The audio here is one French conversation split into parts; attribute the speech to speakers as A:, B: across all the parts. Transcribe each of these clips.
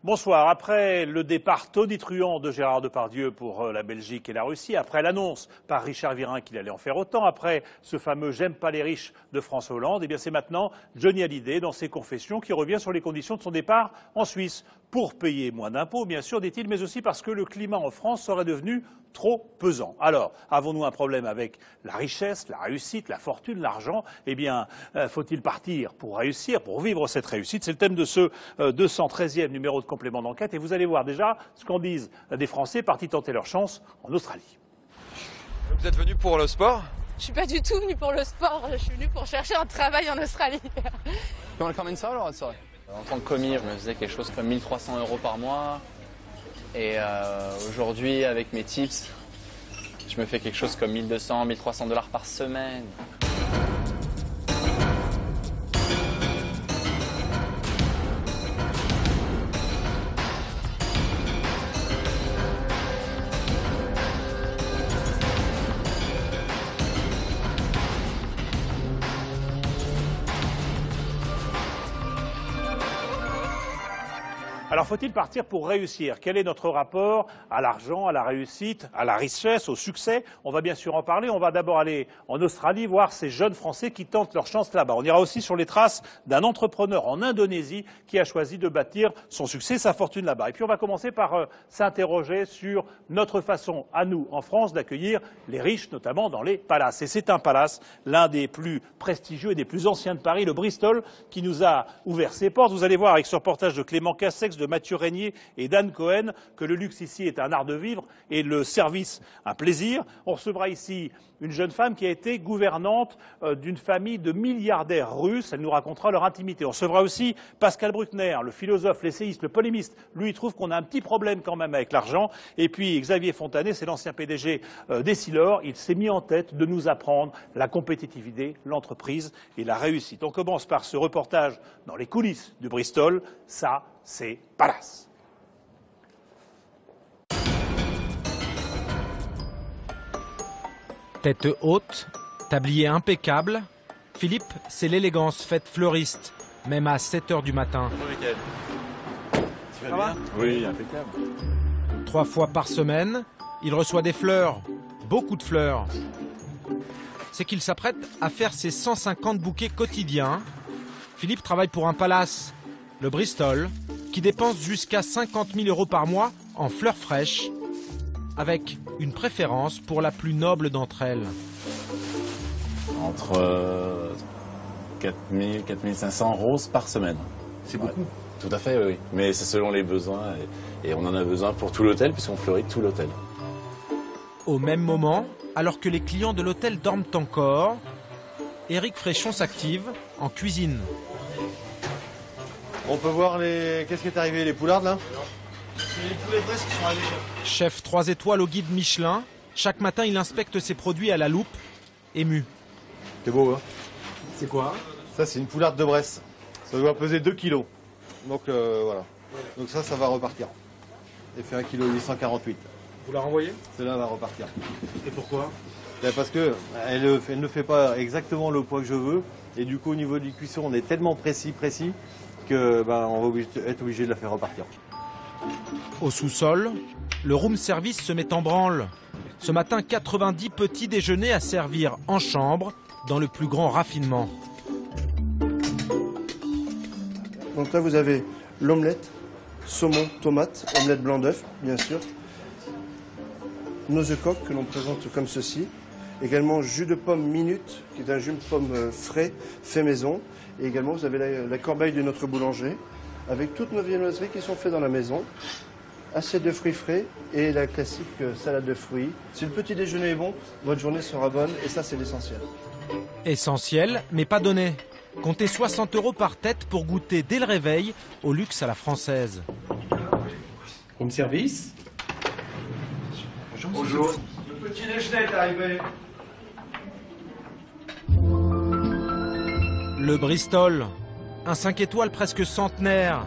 A: Bonsoir. Après le départ tonitruant de Gérard Depardieu pour la Belgique et la Russie, après l'annonce par Richard Virin qu'il allait en faire autant, après ce fameux « j'aime pas les riches » de François Hollande, eh bien c'est maintenant Johnny Hallyday dans ses confessions qui revient sur les conditions de son départ en Suisse. Pour payer moins d'impôts, bien sûr, dit-il, mais aussi parce que le climat en France serait devenu trop pesant. Alors, avons-nous un problème avec la richesse, la réussite, la fortune, l'argent? Eh bien, faut-il partir pour réussir, pour vivre cette réussite? C'est le thème de ce 213e numéro de complément d'enquête. Et vous allez voir déjà ce qu'en disent des Français partis tenter leur chance en Australie.
B: Vous êtes venu pour le sport?
C: Je suis pas du tout venu pour le sport, je suis venu pour chercher un travail en Australie.
D: Tu want to come inside or outside? En tant que commis, je me faisais quelque chose comme 1 300 € par mois. Et aujourd'hui, avec mes tips, je me fais quelque chose comme 1 200, 1 300 $ par semaine.
A: Alors, faut-il partir pour réussir? Quel est notre rapport à l'argent, à la réussite, à la richesse, au succès? On va bien sûr en parler. On va d'abord aller en Australie voir ces jeunes Français qui tentent leur chance là-bas. On ira aussi sur les traces d'un entrepreneur en Indonésie qui a choisi de bâtir son succès, sa fortune là-bas. Et puis, on va commencer par s'interroger sur notre façon, à nous, en France, d'accueillir les riches, notamment dans les palaces. Et c'est un palace, l'un des plus prestigieux et des plus anciens de Paris, le Bristol, qui nous a ouvert ses portes. Vous allez voir avec ce reportage de Clément Cassex, de Mathieu Régnier et d'Anne Cohen que le luxe ici est un art de vivre et le service un plaisir. On recevra ici une jeune femme qui a été gouvernante d'une famille de milliardaires russes. Elle nous racontera leur intimité. On recevra aussi Pascal Bruckner, le philosophe, l'essayiste, le polémiste. Lui, il trouve qu'on a un petit problème quand même avec l'argent. Et puis Xavier Fontanet, c'est l'ancien PDG d'Essilor. Il s'est mis en tête de nous apprendre la compétitivité, l'entreprise et la réussite. On commence par ce reportage dans les coulisses du Bristol. Ça, c'est Palace.
E: Tête haute, tablier impeccable, Philippe, c'est l'élégance faite fleuriste, même à 7 h du matin.
B: Bonjour Mickaël. Tu vas bien? Oui, impeccable.
E: 3 fois par semaine, il reçoit des fleurs, beaucoup de fleurs. C'est qu'il s'apprête à faire ses 150 bouquets quotidiens. Philippe travaille pour un palace, le Bristol, qui dépense jusqu'à 50 000 € par mois en fleurs fraîches, avec une préférence pour la plus noble d'entre elles.
F: Entre 4 000 et 4 500 roses par semaine.
B: C'est beaucoup.
F: Ouais, tout à fait, oui. Mais c'est selon les besoins et on en a besoin pour tout l'hôtel puisqu'on fleurit tout l'hôtel.
E: Au même moment, alors que les clients de l'hôtel dorment encore, Éric Fréchon s'active en cuisine.
G: On peut voir qu'est-ce qui est arrivé, les poulardes là? C'est les poulets frais qui sont arrivés.
E: Chef 3 étoiles au guide Michelin, chaque matin il inspecte ses produits à la loupe, ému.
G: C'est beau, hein?
E: C'est quoi?
G: Ça, c'est une poularde de Bresse. Ça doit peser 2 kilos. Donc voilà. Donc ça va repartir. Elle fait 1,848 kg.
E: Vous la renvoyez?
G: Celle-là va repartir.
E: Et pourquoi?
G: Parce que elle ne fait pas exactement le poids que je veux. Et du coup, au niveau du cuisson, on est tellement précis que on va être obligé de la faire repartir.
E: Au sous-sol, le room service se met en branle. Ce matin, 90 petits déjeuners à servir en chambre, dans le plus grand raffinement.
H: Donc là, vous avez l'omelette, saumon, tomate, omelette blanc d'œuf, bien sûr. Nos œufs coques que l'on présente comme ceci. Également jus de pomme minute, qui est un jus de pomme frais, fait maison. Et également, vous avez la corbeille de notre boulanger, avec toutes nos viennoiseries qui sont faites dans la maison. Assiette de fruits frais et la classique salade de fruits. Si le petit déjeuner est bon, votre journée sera bonne et ça, c'est l'essentiel.
E: Essentiel, mais pas donné. Comptez 60 € par tête pour goûter dès le réveil au luxe à la française.
I: Room service.
G: Bonjour. Le petit déjeuner est arrivé.
E: Le Bristol, un 5 étoiles presque centenaire,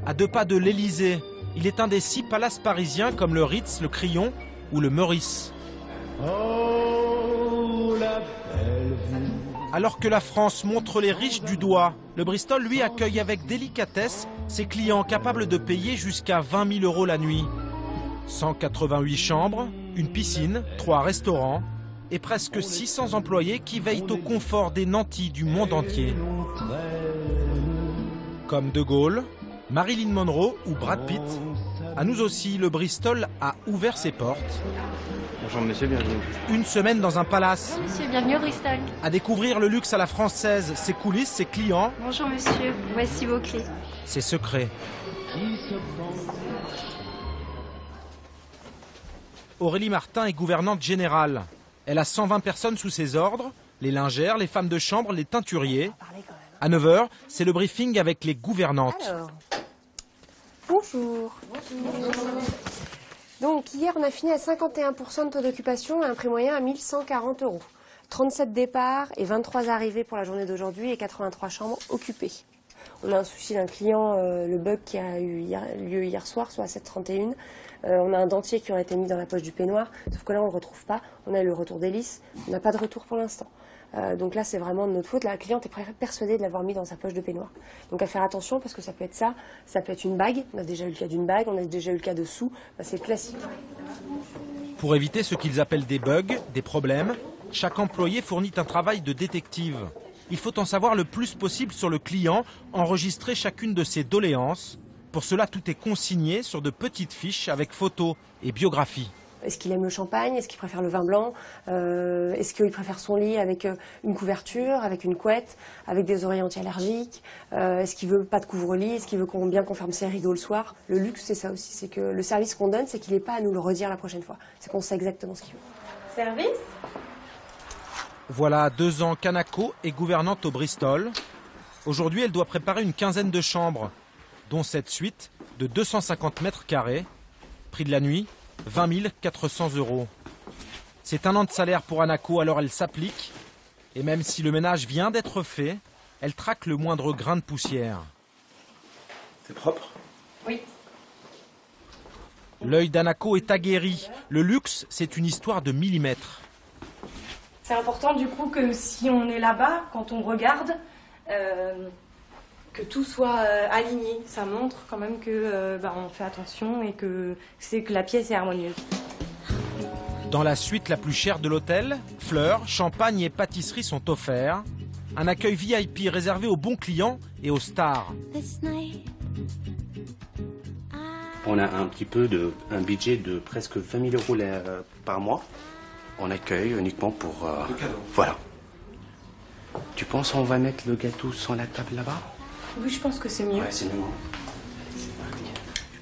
E: à 2 pas de l'Élysée. Il est un des 6 palaces parisiens comme le Ritz, le Crillon ou le Meurice.
I: Oh, la belle vie.
E: Alors que la France montre les riches du doigt, le Bristol, lui, accueille avec délicatesse ses clients capables de payer jusqu'à 20 000 € la nuit. 188 chambres, une piscine, 3 restaurants et presque 600 employés qui veillent au confort des nantis du monde entier. Comme De Gaulle, Marilyn Monroe ou Brad Pitt, à nous aussi, le Bristol a ouvert ses portes.
G: Bonjour monsieur, bienvenue.
E: Une semaine dans un palace.
J: Monsieur, bienvenue au Bristol.
E: À découvrir le luxe à la française, ses coulisses, ses clients.
J: Bonjour monsieur, voici vos clés.
E: Ses secrets. Aurélie Martin est gouvernante générale. Elle a 120 personnes sous ses ordres, les lingères, les femmes de chambre, les teinturiers. À 9h, c'est le briefing avec les gouvernantes.
K: Alors, bonjour. Donc hier, on a fini à 51% de taux d'occupation et un prix moyen à 1 140 €. 37 départs et 23 arrivées pour la journée d'aujourd'hui et 83 chambres occupées. On a un souci d'un client, le bug qui a eu lieu hier soir, soit à 7h31. On a un dentier qui a été mis dans la poche du peignoir, sauf que là on ne le retrouve pas. On a eu le retour d'hélice, on n'a pas de retour pour l'instant. Donc là c'est vraiment de notre faute. La cliente est persuadée de l'avoir mis dans sa poche de peignoir. Donc à faire attention parce que ça peut être ça, ça peut être une bague. On a déjà eu le cas d'une bague, on a déjà eu le cas de sous. C'est classique.
E: Pour éviter ce qu'ils appellent des bugs, des problèmes, chaque employé fournit un travail de détective. Il faut en savoir le plus possible sur le client, enregistrer chacune de ses doléances. Pour cela, tout est consigné sur de petites fiches avec photos et biographie.
K: Est-ce qu'il aime le champagne? Est-ce qu'il préfère le vin blanc? Est-ce qu'il préfère son lit avec une couverture, avec une couette, avec des oreillers anti-allergiques? Est-ce qu'il veut pas de couvre-lit? Est-ce qu'il veut bien qu'on ferme ses rideaux le soir? Le luxe, c'est ça aussi. C'est que le service qu'on donne, c'est qu'il n'est pas à nous le redire la prochaine fois. C'est qu'on sait exactement ce qu'il veut.
J: Service?
E: Voilà 2 ans qu'Anako est gouvernante au Bristol. Aujourd'hui, elle doit préparer une quinzaine de chambres, dont cette suite de 250 mètres carrés. Prix de la nuit, 20 400 €. C'est 1 an de salaire pour Anako, alors elle s'applique. Et même si le ménage vient d'être fait, elle traque le moindre grain de poussière.
B: C'est propre?
J: Oui.
E: L'œil d'Anako est aguerri. Le luxe, c'est une histoire de millimètres.
L: C'est important du coup que si on est là-bas, quand on regarde, que tout soit aligné. Ça montre quand même que on fait attention et que la pièce est harmonieuse.
E: Dans la suite la plus chère de l'hôtel, fleurs, champagne et pâtisseries sont offerts. Un accueil VIP réservé aux bons clients et aux stars.
M: On a un budget de presque 20 000 € par mois. On accueille uniquement pour... voilà. Tu penses qu'on va mettre le gâteau sur la table là-bas?
L: Oui, je pense que c'est mieux.
M: Ouais, c'est mieux.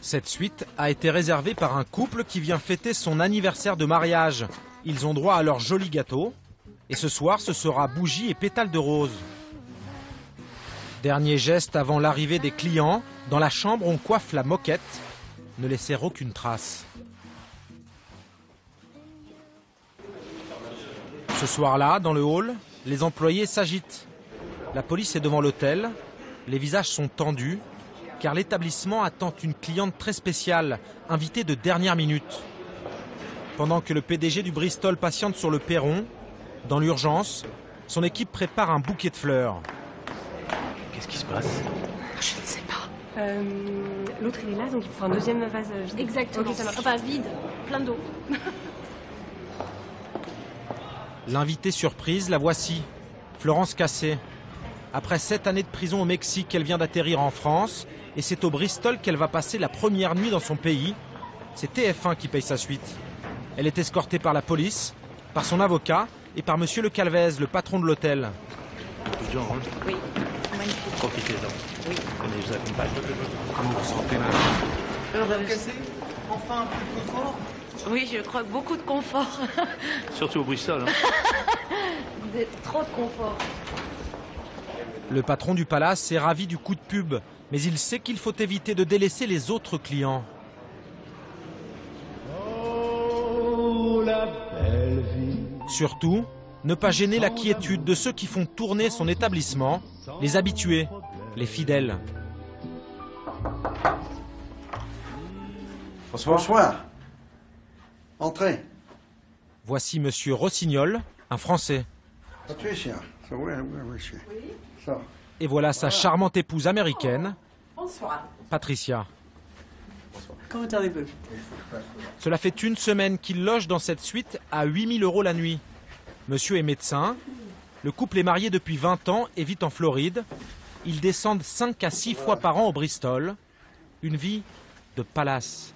E: Cette suite a été réservée par un couple qui vient fêter son anniversaire de mariage. Ils ont droit à leur joli gâteau. Et ce soir, ce sera bougies et pétales de rose. Dernier geste avant l'arrivée des clients. Dans la chambre, on coiffe la moquette. Ne laisser aucune trace. Ce soir-là, dans le hall, les employés s'agitent. La police est devant l'hôtel. Les visages sont tendus, car l'établissement attend une cliente très spéciale, invitée de dernière minute. Pendant que le PDG du Bristol patiente sur le perron, dans l'urgence, son équipe prépare un bouquet de fleurs.
M: Qu'est-ce qui se passe?
L: Je ne sais pas. L'autre il est là, donc il faut un deuxième vase vide.
J: Exactement.
L: Okay, ça marche.
J: Enfin vide, plein d'eau.
E: L'invitée surprise, la voici, Florence Cassé. Après 7 années de prison au Mexique, elle vient d'atterrir en France et c'est au Bristol qu'elle va passer la première nuit dans son pays. C'est TF1 qui paye sa suite. Elle est escortée par la police, par son avocat et par Monsieur Le Calvez, le patron de l'hôtel.
J: Oui, magnifique.
M: Profitez-en.
J: Oui.
M: On les accompagne. Comment vous sentez là?
I: Enfin un peu de confort?
J: Oui, je crois que beaucoup de confort.
M: Surtout au Bristol. Hein.
J: Trop de confort.
E: Le patron du palace est ravi du coup de pub, mais il sait qu'il faut éviter de délaisser les autres clients. Surtout, ne pas gêner la quiétude de ceux qui font tourner son établissement, les habitués, les fidèles.
N: Bonsoir. Entrez.
E: Voici Monsieur Rossignol, un Français.
N: Patricia,
E: Et voilà sa charmante épouse américaine,
N: Bonsoir.
E: Patricia.
N: Comment allez-vous?
E: Cela fait une semaine qu'il loge dans cette suite à 8 000 € la nuit. Monsieur est médecin. Le couple est marié depuis 20 ans et vit en Floride. Ils descendent 5 à 6 fois par an au Bristol. Une vie de palace.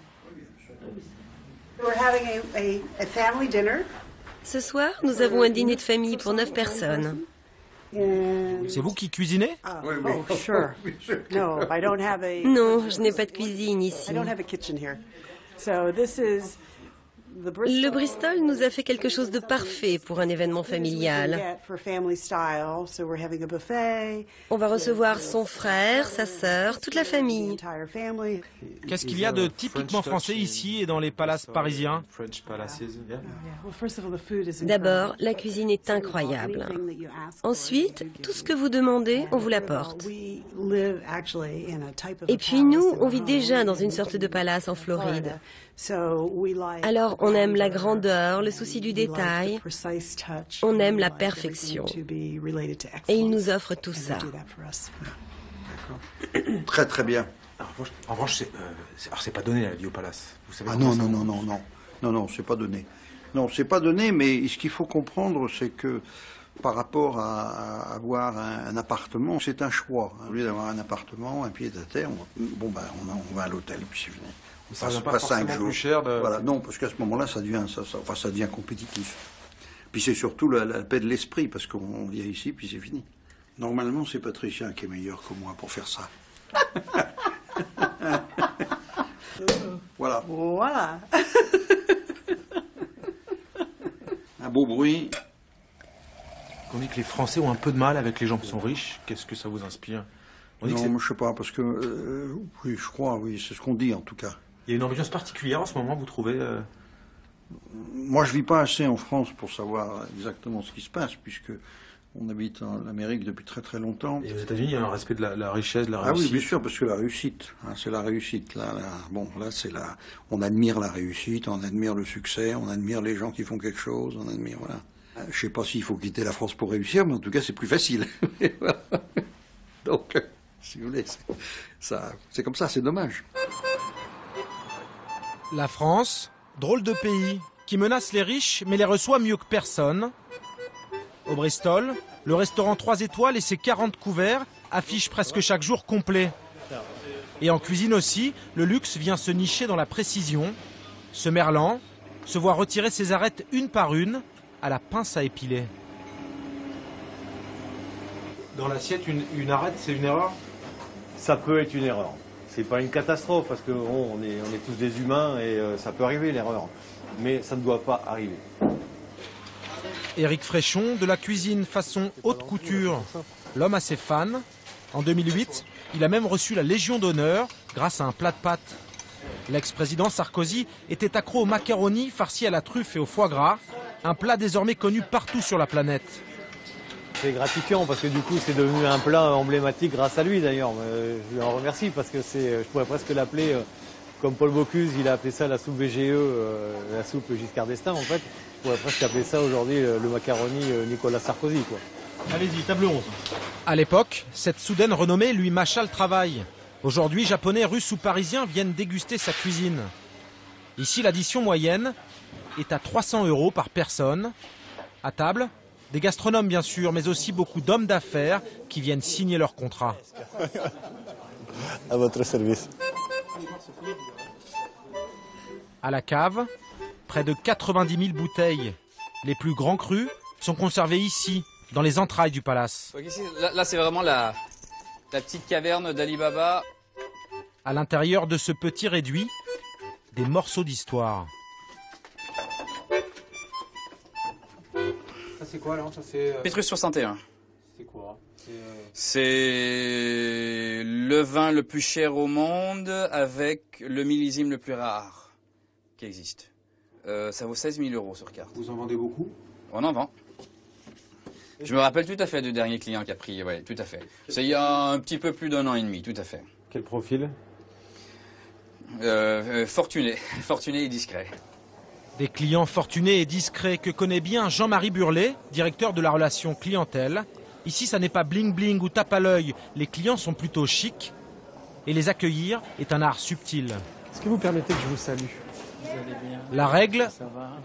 O: Ce soir, nous avons un dîner de famille pour 9 personnes.
E: C'est vous qui cuisinez?
O: Non, je n'ai pas de cuisine ici. Le Bristol nous a fait quelque chose de parfait pour un événement familial. On va recevoir son frère, sa sœur, toute la famille.
E: Qu'est-ce qu'il y a de typiquement français ici et dans les palaces parisiens?
O: D'abord, la cuisine est incroyable. Ensuite, tout ce que vous demandez, on vous l'apporte. Et puis nous, on vit déjà dans une sorte de palace en Floride. Alors, on aime la grandeur, le souci du détail, on aime la perfection. Et il nous offre tout ça.
P: Très très bien.
Q: En revanche, c'est pas donné la vie au palace. Vous savez
P: Non, c'est pas donné. Non, c'est pas donné, mais ce qu'il faut comprendre, c'est que par rapport à avoir un appartement, c'est un choix. Au lieu d'avoir un appartement, un pied-à-terre, on va à l'hôtel, puis c'est fini.
Q: Ça ne pas 5 jours. Plus cher de...
P: Voilà, non, parce qu'à ce moment-là, ça devient compétitif. Puis c'est surtout la paix de l'esprit, parce qu'on vient ici, puis c'est fini. Normalement, c'est Patricia qui est meilleur que moi pour faire ça. Voilà.
N: Voilà.
P: Un beau bruit.
Q: On dit que les Français ont un peu de mal avec les gens qui sont riches. Qu'est-ce que ça vous inspire?
P: Non, je sais pas, parce que... oui, je crois, oui, c'est ce qu'on dit en tout cas.
Q: Il y a une ambiance particulière en ce moment, vous trouvez
P: Moi, je vis pas assez en France pour savoir exactement ce qui se passe, puisque on habite en Amérique depuis très très longtemps.
Q: Et aux États-Unis, il y a un respect de la richesse, de la réussite.
P: Ah oui, bien sûr, parce que la réussite, c'est la réussite. Là, on admire la réussite, on admire le succès, on admire les gens qui font quelque chose, on admire, voilà. Je sais pas s'il faut quitter la France pour réussir, mais en tout cas, c'est plus facile. Donc, si vous voulez, c'est comme ça, c'est dommage.
E: La France, drôle de pays, qui menace les riches mais les reçoit mieux que personne. Au Bristol, le restaurant 3 étoiles et ses 40 couverts affichent presque chaque jour complet. Et en cuisine aussi, le luxe vient se nicher dans la précision. Ce merlan se voit retirer ses arêtes une par une à la pince à épiler.
Q: Dans l'assiette, une arête, c'est une erreur?
G: Ça peut être une erreur. C'est pas une catastrophe parce qu'on est tous des humains et ça peut arriver l'erreur. Mais ça ne doit pas arriver.
E: Éric Fréchon, de la cuisine façon haute couture, l'homme à ses fans. En 2008, il a même reçu la Légion d'honneur grâce à un plat de pâtes. L'ex-président Sarkozy était accro aux macaronis farcis à la truffe et au foie gras, un plat désormais connu partout sur la planète.
G: C'est gratifiant parce que du coup c'est devenu un plat emblématique grâce à lui d'ailleurs. Je lui en remercie parce que je pourrais presque l'appeler, comme Paul Bocuse, il a appelé ça la soupe VGE, la soupe Giscard d'Estaing en fait. Je pourrais presque appeler ça aujourd'hui le macaroni Nicolas Sarkozy, quoi.
Q: Allez-y, table 11.
E: À l'époque, cette soudaine renommée lui mâcha le travail. Aujourd'hui, Japonais, Russes ou Parisiens viennent déguster sa cuisine. Ici, l'addition moyenne est à 300 € par personne. À table, des gastronomes bien sûr, mais aussi beaucoup d'hommes d'affaires qui viennent signer leur contrat.
R: À votre service.
E: À la cave, près de 90 000 bouteilles. Les plus grands crus sont conservés ici, dans les entrailles du palace.
D: Donc ici, là c'est vraiment la petite caverne d'Ali Baba.
E: À l'intérieur de ce petit réduit, des morceaux d'histoire.
Q: Ça c'est quoi alors?
D: Pétrus 61.
Q: C'est quoi?
D: C'est le vin le plus cher au monde avec le millésime le plus rare qui existe. Ça vaut 16 000 € sur carte.
Q: Vous en vendez beaucoup?
D: On en vend. Je me rappelle tout à fait du dernier client qui a pris, oui, tout à fait. C'est il y a un petit peu plus d'1 an et demi, tout à fait.
G: Quel profil?
D: Fortuné et discret.
E: Des clients fortunés et discrets que connaît bien Jean-Marie Burlet, directeur de la relation clientèle. Ici, ça n'est pas bling-bling ou tape à l'œil. Les clients sont plutôt chics. Et les accueillir est un art subtil.
I: Est-ce que vous permettez que je vous salue?
E: La règle,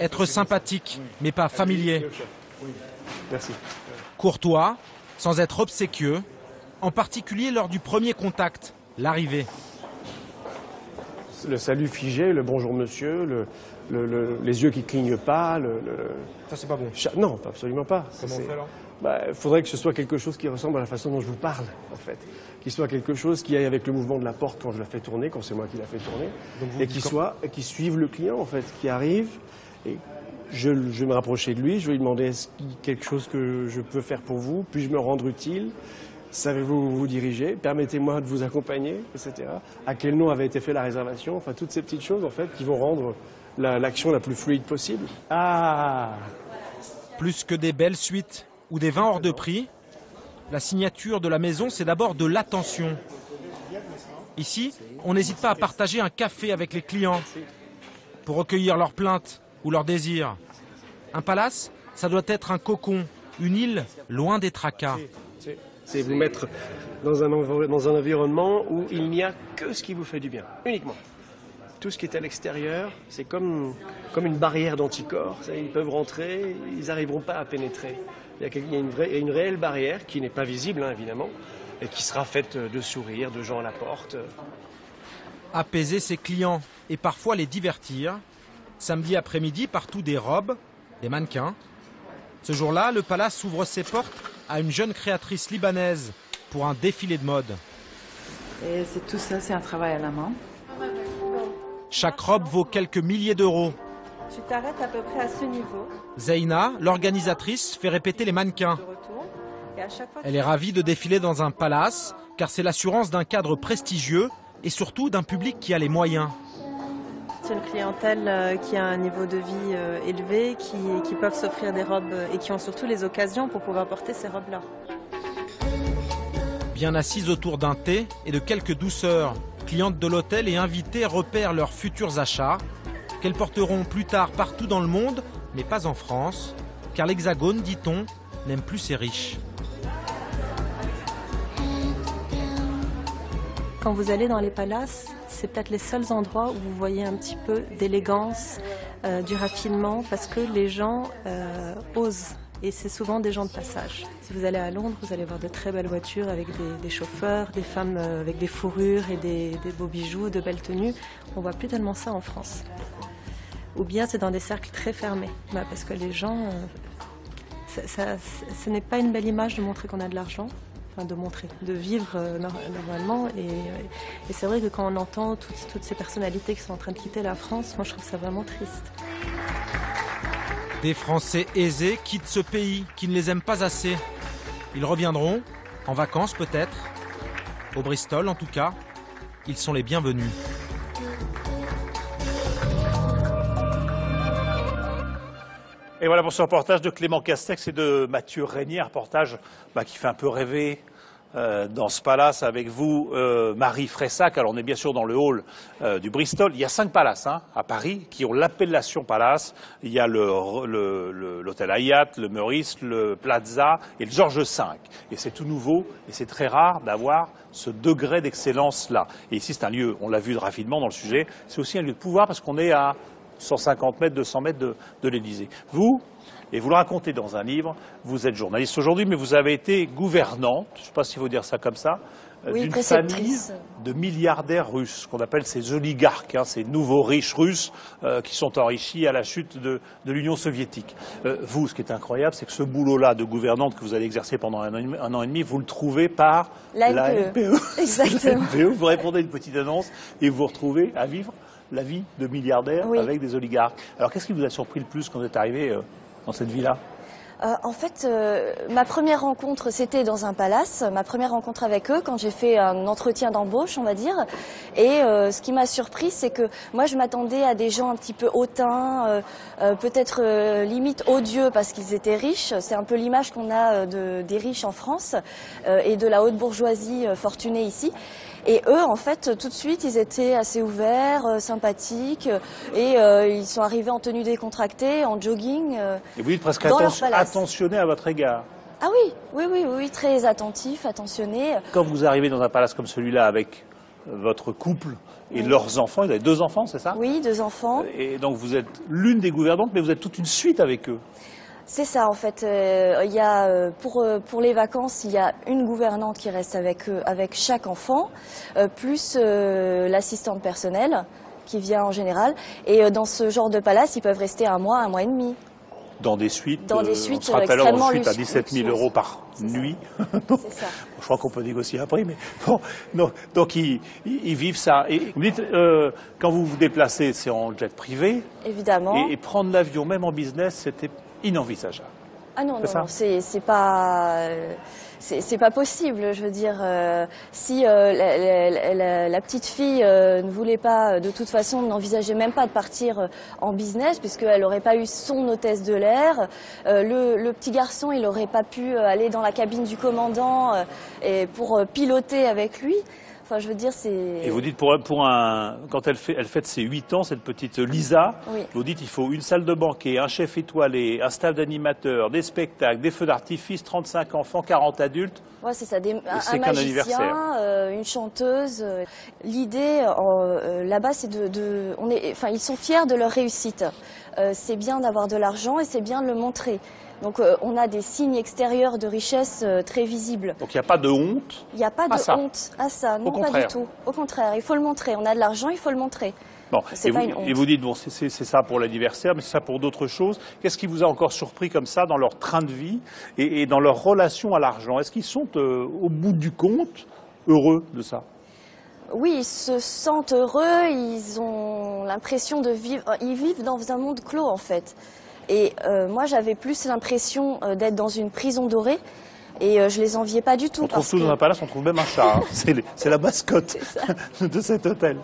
E: être sympathique, mais pas familier.
I: Oui, merci.
E: Courtois, sans être obséquieux, en particulier lors du premier contact, l'arrivée.
I: Le salut figé, le bonjour monsieur, les yeux qui clignent pas. Ça, c'est pas bon. Non, absolument pas.
Q: Comment on fait alors?
I: Il faudrait que ce soit quelque chose qui ressemble à la façon dont je vous parle, en fait. Qu'il soit quelque chose qui aille avec le mouvement de la porte quand je la fais tourner, quand c'est moi qui la fais tourner. Et qui suive le client, en fait, qui arrive. Et je vais me rapprocher de lui, je vais lui demander est-ce qu'il y a quelque chose que je peux faire pour vous, puis-je me rendre utile? Savez-vous vous diriger? Permettez-moi de vous accompagner, etc. À quel nom avait été fait la réservation? Enfin, toutes ces petites choses, en fait, qui vont rendre l'action la plus fluide possible. Ah!
E: Plus que des belles suites ou des vins hors de prix, la signature de la maison, c'est d'abord de l'attention. Ici, on n'hésite pas à partager un café avec les clients pour recueillir leurs plaintes ou leurs désirs. Un palace, ça doit être un cocon, une île loin des tracas.
I: C'est vous mettre dans un environnement où il n'y a que ce qui vous fait du bien, uniquement. Tout ce qui est à l'extérieur, c'est comme une barrière d'anticorps. Ils peuvent rentrer, ils n'arriveront pas à pénétrer. Il y a une réelle barrière qui n'est pas visible, hein, évidemment, et qui sera faite de sourires, de gens à la porte.
E: Apaiser ses clients et parfois les divertir. Samedi après-midi, partout des robes, des mannequins. Ce jour-là, le palace ouvre ses portes à une jeune créatrice libanaise pour un défilé de mode.
N: Et tout ça, c'est un travail à la main.
E: Chaque robe vaut quelques milliers d'euros.
N: Tu t'arrêtes à peu près à ce niveau.
E: Zeina, l'organisatrice, fait répéter les mannequins. Elle est ravie de défiler dans un palace, car c'est l'assurance d'un cadre prestigieux et surtout d'un public qui a les moyens.
L: C'est une clientèle qui a un niveau de vie élevé, qui peuvent s'offrir des robes et qui ont surtout les occasions pour pouvoir porter ces robes-là.
E: Bien assises autour d'un thé et de quelques douceurs, clientes de l'hôtel et invitées repèrent leurs futurs achats, qu'elles porteront plus tard partout dans le monde, mais pas en France, car l'Hexagone, dit-on, n'aime plus ces riches.
L: Quand vous allez dans les palaces, c'est peut-être les seuls endroits où vous voyez un petit peu d'élégance, du raffinement, parce que les gens osent. Et c'est souvent des gens de passage. Si vous allez à Londres, vous allez voir de très belles voitures avec des chauffeurs, des femmes avec des fourrures et des beaux bijoux, de belles tenues. On voit plus tellement ça en France. Ou bien c'est dans des cercles très fermés, parce que les gens... ce n'est pas une belle image de montrer qu'on a de l'argent. De vivre normalement. Et c'est vrai que quand on entend toutes ces personnalités qui sont en train de quitter la France, moi je trouve ça vraiment triste.
E: Des Français aisés quittent ce pays qui ne les aime pas assez. Ils reviendront, en vacances peut-être, au Bristol en tout cas. Ils sont les bienvenus.
A: Et voilà pour ce reportage de Clément Castex et de Mathieu Régnier, un reportage qui fait un peu rêver dans ce palace avec vous, Marie Fressac. Alors on est bien sûr dans le hall du Bristol. Il y a 5 palaces à Paris qui ont l'appellation palace. Il y a l'hôtel Hyatt, le Meurice, le Plaza et le Georges V. Et c'est tout nouveau et c'est très rare d'avoir ce degré d'excellence-là. Et ici c'est un lieu, on l'a vu rapidement dans le sujet, c'est aussi un lieu de pouvoir parce qu'on est à 150 mètres, 200 mètres de l'Élysée. Vous, et vous le racontez dans un livre, vous êtes journaliste aujourd'hui, mais vous avez été gouvernante, je ne sais pas s'il faut dire ça comme ça, d'une famille de milliardaires russes, qu'on appelle ces oligarques, ces nouveaux riches russes qui sont enrichis à la chute de l'Union soviétique. Vous, ce qui est incroyable, c'est que ce boulot-là de gouvernante que vous allez exercer pendant un an et demi, vous le trouvez par la LPE.
K: Exactement.
A: La LPE, vous répondez à une petite annonce et vous vous retrouvez à vivre la vie de milliardaire avec des oligarques. Alors qu'est-ce qui vous a surpris le plus quand vous êtes arrivé dans cette vie-là ?
S: En fait, ma première rencontre, c'était dans un palace, ma première rencontre avec eux, quand j'ai fait un entretien d'embauche, on va dire. Et ce qui m'a surpris, c'est que moi, je m'attendais à des gens un petit peu hautains, peut-être limite odieux parce qu'ils étaient riches. C'est un peu l'image qu'on a des riches en France et de la haute bourgeoisie fortunée ici. Et eux, en fait, tout de suite, ils étaient assez ouverts, sympathiques, et ils sont arrivés en tenue décontractée, en jogging.
A: Et vous dites presque attentionnés à votre égard.
S: Ah oui, très attentif, attentionné.
A: Quand vous arrivez dans un palace comme celui-là avec votre couple et leurs enfants, vous avez 2 enfants, c'est ça?
S: Oui, 2 enfants.
A: Et donc vous êtes l'une des gouvernantes, mais vous êtes toute une suite avec eux.
S: C'est ça, en fait. Il y a, pour les vacances, il y a une gouvernante qui reste avec chaque enfant, plus l'assistante personnelle qui vient en général. Et dans ce genre de palace, ils peuvent rester 1 mois, 1 mois et demi.
A: Dans des suites,
S: on
A: sera tout à l'heure en suite à 17 000 € par nuit.
S: C'est ça.
A: Je crois qu'on peut négocier après, mais bon, non, donc ils vivent ça. Et vous dites, quand vous vous déplacez, c'est en jet privé.
S: Évidemment.
A: Et prendre l'avion, même en business, c'était inenvisageable.
S: Ah non, c'est pas possible. Je veux dire, si la petite fille ne voulait pas, de toute façon, n'envisageait même pas de partir en business, puisqu'elle n'aurait pas eu son hôtesse de l'air, le petit garçon, il n'aurait pas pu aller dans la cabine du commandant et pour piloter avec lui. Enfin, je veux dire, c'est...
A: Et vous dites, quand elle fête ses 8 ans, cette petite Lisa, oui. Vous dites il faut une salle de banquet, un chef étoilé, un staff d'animateurs, des spectacles, des feux d'artifice, 35 enfants, 40 adultes.
S: Ouais, c'est ça, un magicien, une chanteuse. L'idée, là-bas, c'est ils sont fiers de leur réussite. C'est bien d'avoir de l'argent et c'est bien de le montrer. Donc on a des signes extérieurs de richesse très visibles.
A: Donc il n'y a pas de honte?
S: Il n'y a pas de honte à ça, non, pas du tout. Au contraire, il faut le montrer. On a de l'argent, il faut le montrer.
A: Bon. Et vous dites, bon, c'est ça pour l'anniversaire, mais c'est ça pour d'autres choses. Qu'est-ce qui vous a encore surpris comme ça dans leur train de vie et dans leur relation à l'argent? Est-ce qu'ils sont au bout du compte heureux de ça?
S: Oui, ils se sentent heureux, ils ont l'impression de vivre... Ils vivent dans un monde clos, en fait. Et moi, j'avais plus l'impression d'être dans une prison dorée et je les enviais pas du tout.
A: On trouve tout dans un palace, on trouve même un chat. Hein. C'est la mascotte de cet hôtel.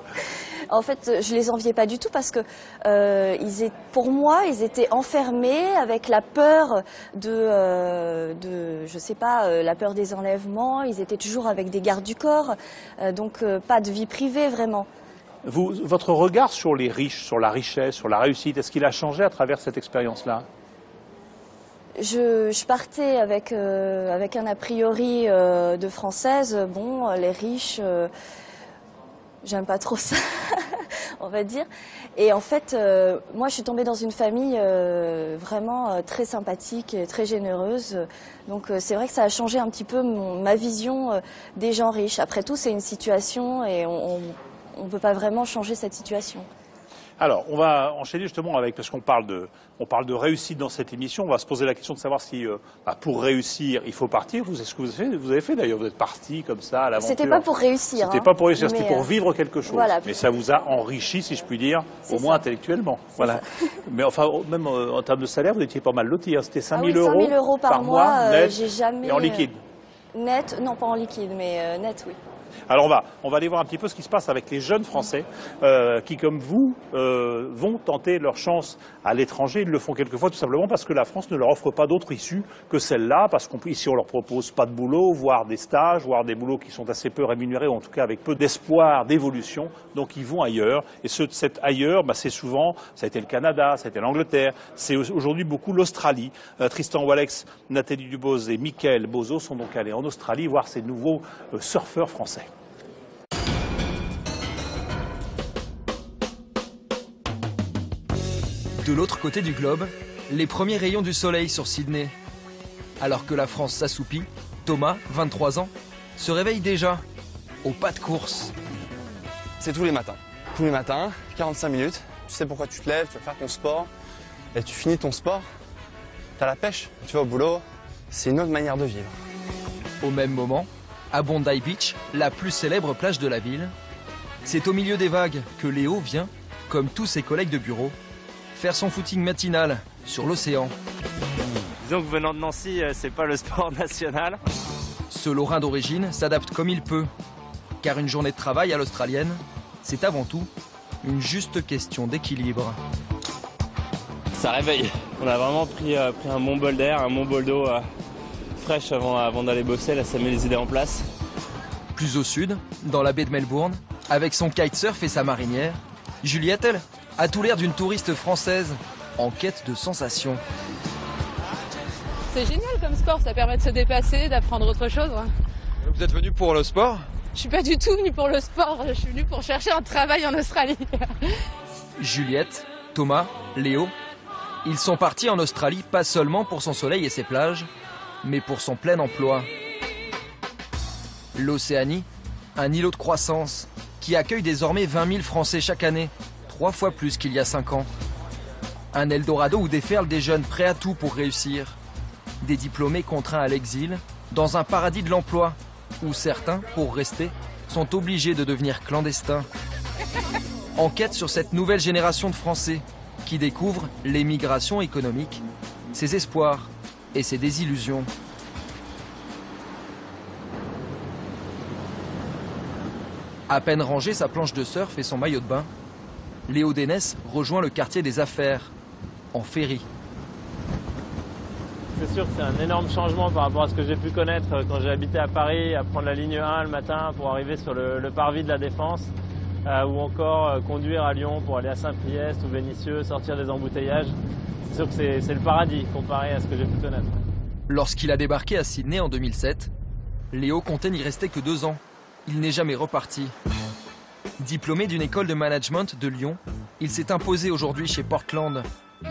S: En fait, je les enviais pas du tout parce que pour moi, ils étaient enfermés avec la peur je sais pas, la peur des enlèvements. Ils étaient toujours avec des gardes du corps, donc pas de vie privée vraiment.
A: Votre regard sur les riches, sur la richesse, sur la réussite, est-ce qu'il a changé à travers cette expérience-là?
S: Je partais avec un a priori de française. Bon, les riches, j'aime pas trop ça, on va dire. Et en fait, moi, je suis tombée dans une famille vraiment très sympathique et très généreuse. Donc, c'est vrai que ça a changé un petit peu ma vision des gens riches. Après tout, c'est une situation et on ne peut pas vraiment changer cette situation.
A: Alors, on va enchaîner justement parce qu'on parle de réussite dans cette émission. On va se poser la question de savoir si, pour réussir, il faut partir. C'est ce que vous avez fait d'ailleurs. Vous êtes parti comme ça à l'aventure.
S: C'était pas pour réussir.
A: C'était pas pour réussir, c'était pour vivre quelque chose.
S: Voilà.
A: Mais ça vous a enrichi, si je puis dire, au moins intellectuellement. Voilà. Mais enfin, même en termes de salaire, vous étiez pas mal loti. Hein. C'était 5 000
S: €. 5 000 € par mois,
A: net,
S: j'ai jamais.
A: Et en liquide.
S: Net, non pas en liquide, mais net, oui.
A: Alors on va aller voir un petit peu ce qui se passe avec les jeunes Français qui, comme vous, vont tenter leur chance à l'étranger. Ils le font quelquefois tout simplement parce que la France ne leur offre pas d'autre issue que celle-là, parce qu'ici on leur propose pas de boulot, voire des stages, voire des boulots qui sont assez peu rémunérés, ou en tout cas avec peu d'espoir d'évolution. Donc ils vont ailleurs. Et cet ailleurs, c'est souvent, ça a été le Canada, ça a été l'Angleterre, c'est aujourd'hui beaucoup l'Australie. Tristan Walex, Nathalie Dubose et Mickaël Bozo sont donc allés en Australie voir ces nouveaux surfeurs français.
T: De l'autre côté du globe, les premiers rayons du soleil sur Sydney. Alors que la France s'assoupit, Thomas, 23 ans, se réveille déjà au pas de course.
D: C'est tous les matins. Tous les matins, 45 minutes. Tu sais pourquoi tu te lèves, tu vas faire ton sport. Et tu finis ton sport, t'as la pêche, tu vas au boulot. C'est une autre manière de vivre.
T: Au même moment, à Bondi Beach, la plus célèbre plage de la ville, c'est au milieu des vagues que Léo vient, comme tous ses collègues de bureau, faire son footing matinal sur l'océan.
U: Disons que venant de Nancy, c'est pas le sport national.
T: Ce Lorrain d'origine s'adapte comme il peut, car une journée de travail à l'australienne, c'est avant tout une juste question d'équilibre.
U: Ça réveille. On a vraiment pris un bon bol d'air, un bon bol d'eau fraîche avant d'aller bosser. Là, ça met les idées en place.
T: Plus au sud, dans la baie de Melbourne, avec son kitesurf et sa marinière, Juliette, elle, a tout l'air d'une touriste française en quête de sensations.
C: C'est génial comme sport, ça permet de se dépasser, d'apprendre autre chose.
T: Vous êtes venu pour le sport?
C: Je suis pas du tout venue pour le sport, je suis venue pour chercher un travail en Australie.
T: Juliette, Thomas, Léo, ils sont partis en Australie pas seulement pour son soleil et ses plages, mais pour son plein emploi. L'Océanie, un îlot de croissance qui accueille désormais 20 000 Français chaque année, 3 fois plus qu'il y a 5 ans. Un Eldorado où déferlent des jeunes prêts à tout pour réussir. Des diplômés contraints à l'exil, dans un paradis de l'emploi, où certains, pour rester, sont obligés de devenir clandestins. Enquête sur cette nouvelle génération de Français qui découvre l'émigration économique, ses espoirs et ses désillusions. À peine rangé sa planche de surf et son maillot de bain, Léo Dénès rejoint le quartier des affaires, en ferry.
U: C'est sûr que c'est un énorme changement par rapport à ce que j'ai pu connaître quand j'ai habité à Paris, à prendre la ligne 1 le matin pour arriver sur le parvis de la Défense, ou encore conduire à Lyon pour aller à Saint-Priest ou Vénissieux, sortir des embouteillages. C'est sûr que c'est le paradis comparé à ce que j'ai pu connaître.
T: Lorsqu'il a débarqué à Sydney en 2007, Léo comptait n'y rester que 2 ans. Il n'est jamais reparti. Diplômé d'une école de management de Lyon, il s'est imposé aujourd'hui chez Portland.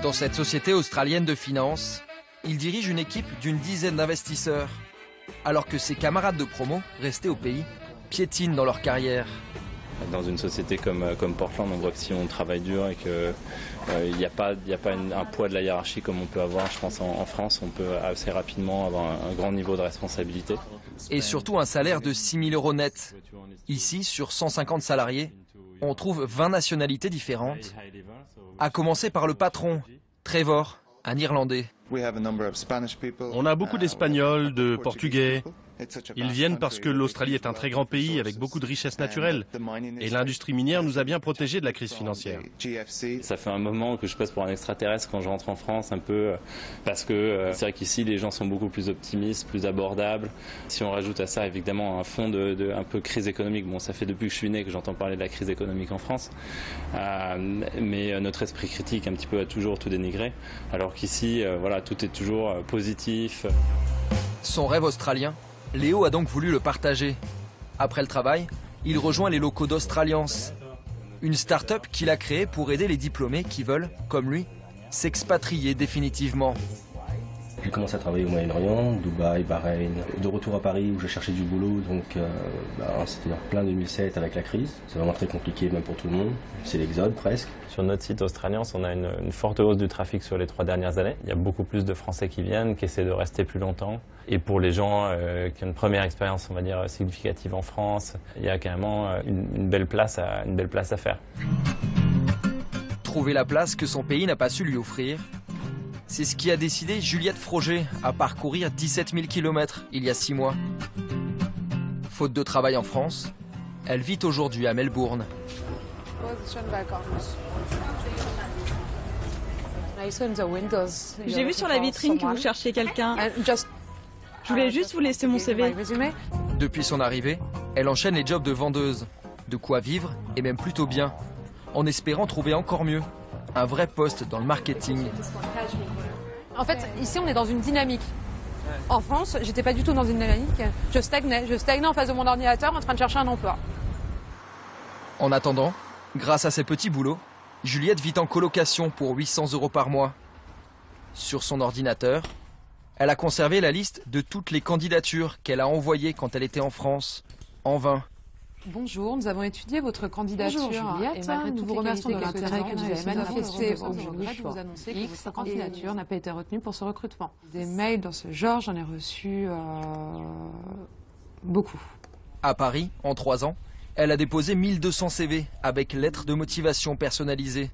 T: Dans cette société australienne de finance, il dirige une équipe d'une dizaine d'investisseurs, alors que ses camarades de promo, restés au pays, piétinent dans leur carrière.
U: Dans une société comme Portland, on voit que si on travaille dur et qu'il n'y a pas un poids de la hiérarchie comme on peut avoir, je pense, en France, on peut assez rapidement avoir un grand niveau de responsabilité.
T: Et surtout un salaire de 6 000 € net. Ici, sur 150 salariés, on trouve 20 nationalités différentes, à commencer par le patron, Trevor, un Irlandais.
V: On a beaucoup d'Espagnols, de Portugais. Ils viennent parce que l'Australie est un très grand pays avec beaucoup de richesses naturelles. Et l'industrie minière nous a bien protégés de la crise financière.
U: Ça fait un moment que je passe pour un extraterrestre quand je rentre en France, un peu, parce que c'est vrai qu'ici les gens sont beaucoup plus optimistes, plus abordables. Si on rajoute à ça évidemment un fond un peu crise économique, bon ça fait depuis que je suis né que j'entends parler de la crise économique en France, mais notre esprit critique un petit peu a toujours tout dénigré, alors qu'ici voilà, tout est toujours positif.
T: Son rêve australien, Léo a donc voulu le partager. Après le travail, il rejoint les locaux d'Australiance, une start-up qu'il a créée pour aider les diplômés qui veulent, comme lui, s'expatrier définitivement.
W: J'ai commencé à travailler au Moyen-Orient, Dubaï, Bahreïn, de retour à Paris où je cherchais du boulot, donc c'était en plein 2007 avec la crise. C'est vraiment très compliqué même pour tout le monde, c'est l'exode presque.
U: Sur notre site Australiance, on a une forte hausse du trafic sur les 3 dernières années. Il y a beaucoup plus de Français qui viennent, qui essaient de rester plus longtemps. Et pour les gens qui ont une première expérience, on va dire, significative en France, il y a carrément une belle place à faire.
T: Trouver la place que son pays n'a pas su lui offrir, c'est ce qui a décidé Juliette Froger à parcourir 17 000 km il y a 6 mois. Faute de travail en France, elle vit aujourd'hui à Melbourne.
N: J'ai vu sur la vitrine que vous cherchiez quelqu'un. Je voulais juste vous laisser mon CV.
T: Depuis son arrivée, elle enchaîne les jobs de vendeuse. De quoi vivre, et même plutôt bien, en espérant trouver encore mieux, un vrai poste dans le marketing.
C: En fait, ici, on est dans une dynamique. En France, j'étais pas du tout dans une dynamique. Je stagnais en face de mon ordinateur en train de chercher un emploi.
T: En attendant, grâce à ses petits boulots, Juliette vit en colocation pour 800 € par mois. Sur son ordinateur, elle a conservé la liste de toutes les candidatures qu'elle a envoyées quand elle était en France, en vain.
C: Bonjour, nous avons étudié votre candidature. Bonjour Juliette, et malgré nous vous remercions de l'intérêt que vous avez manifesté aujourd'hui. Je vous annoncer que votre candidature n'a pas été retenue pour ce recrutement. Des mails dans ce genre, j'en ai reçu beaucoup.
T: À Paris, en 3 ans, elle a déposé 1200 CV avec lettres de motivation personnalisées.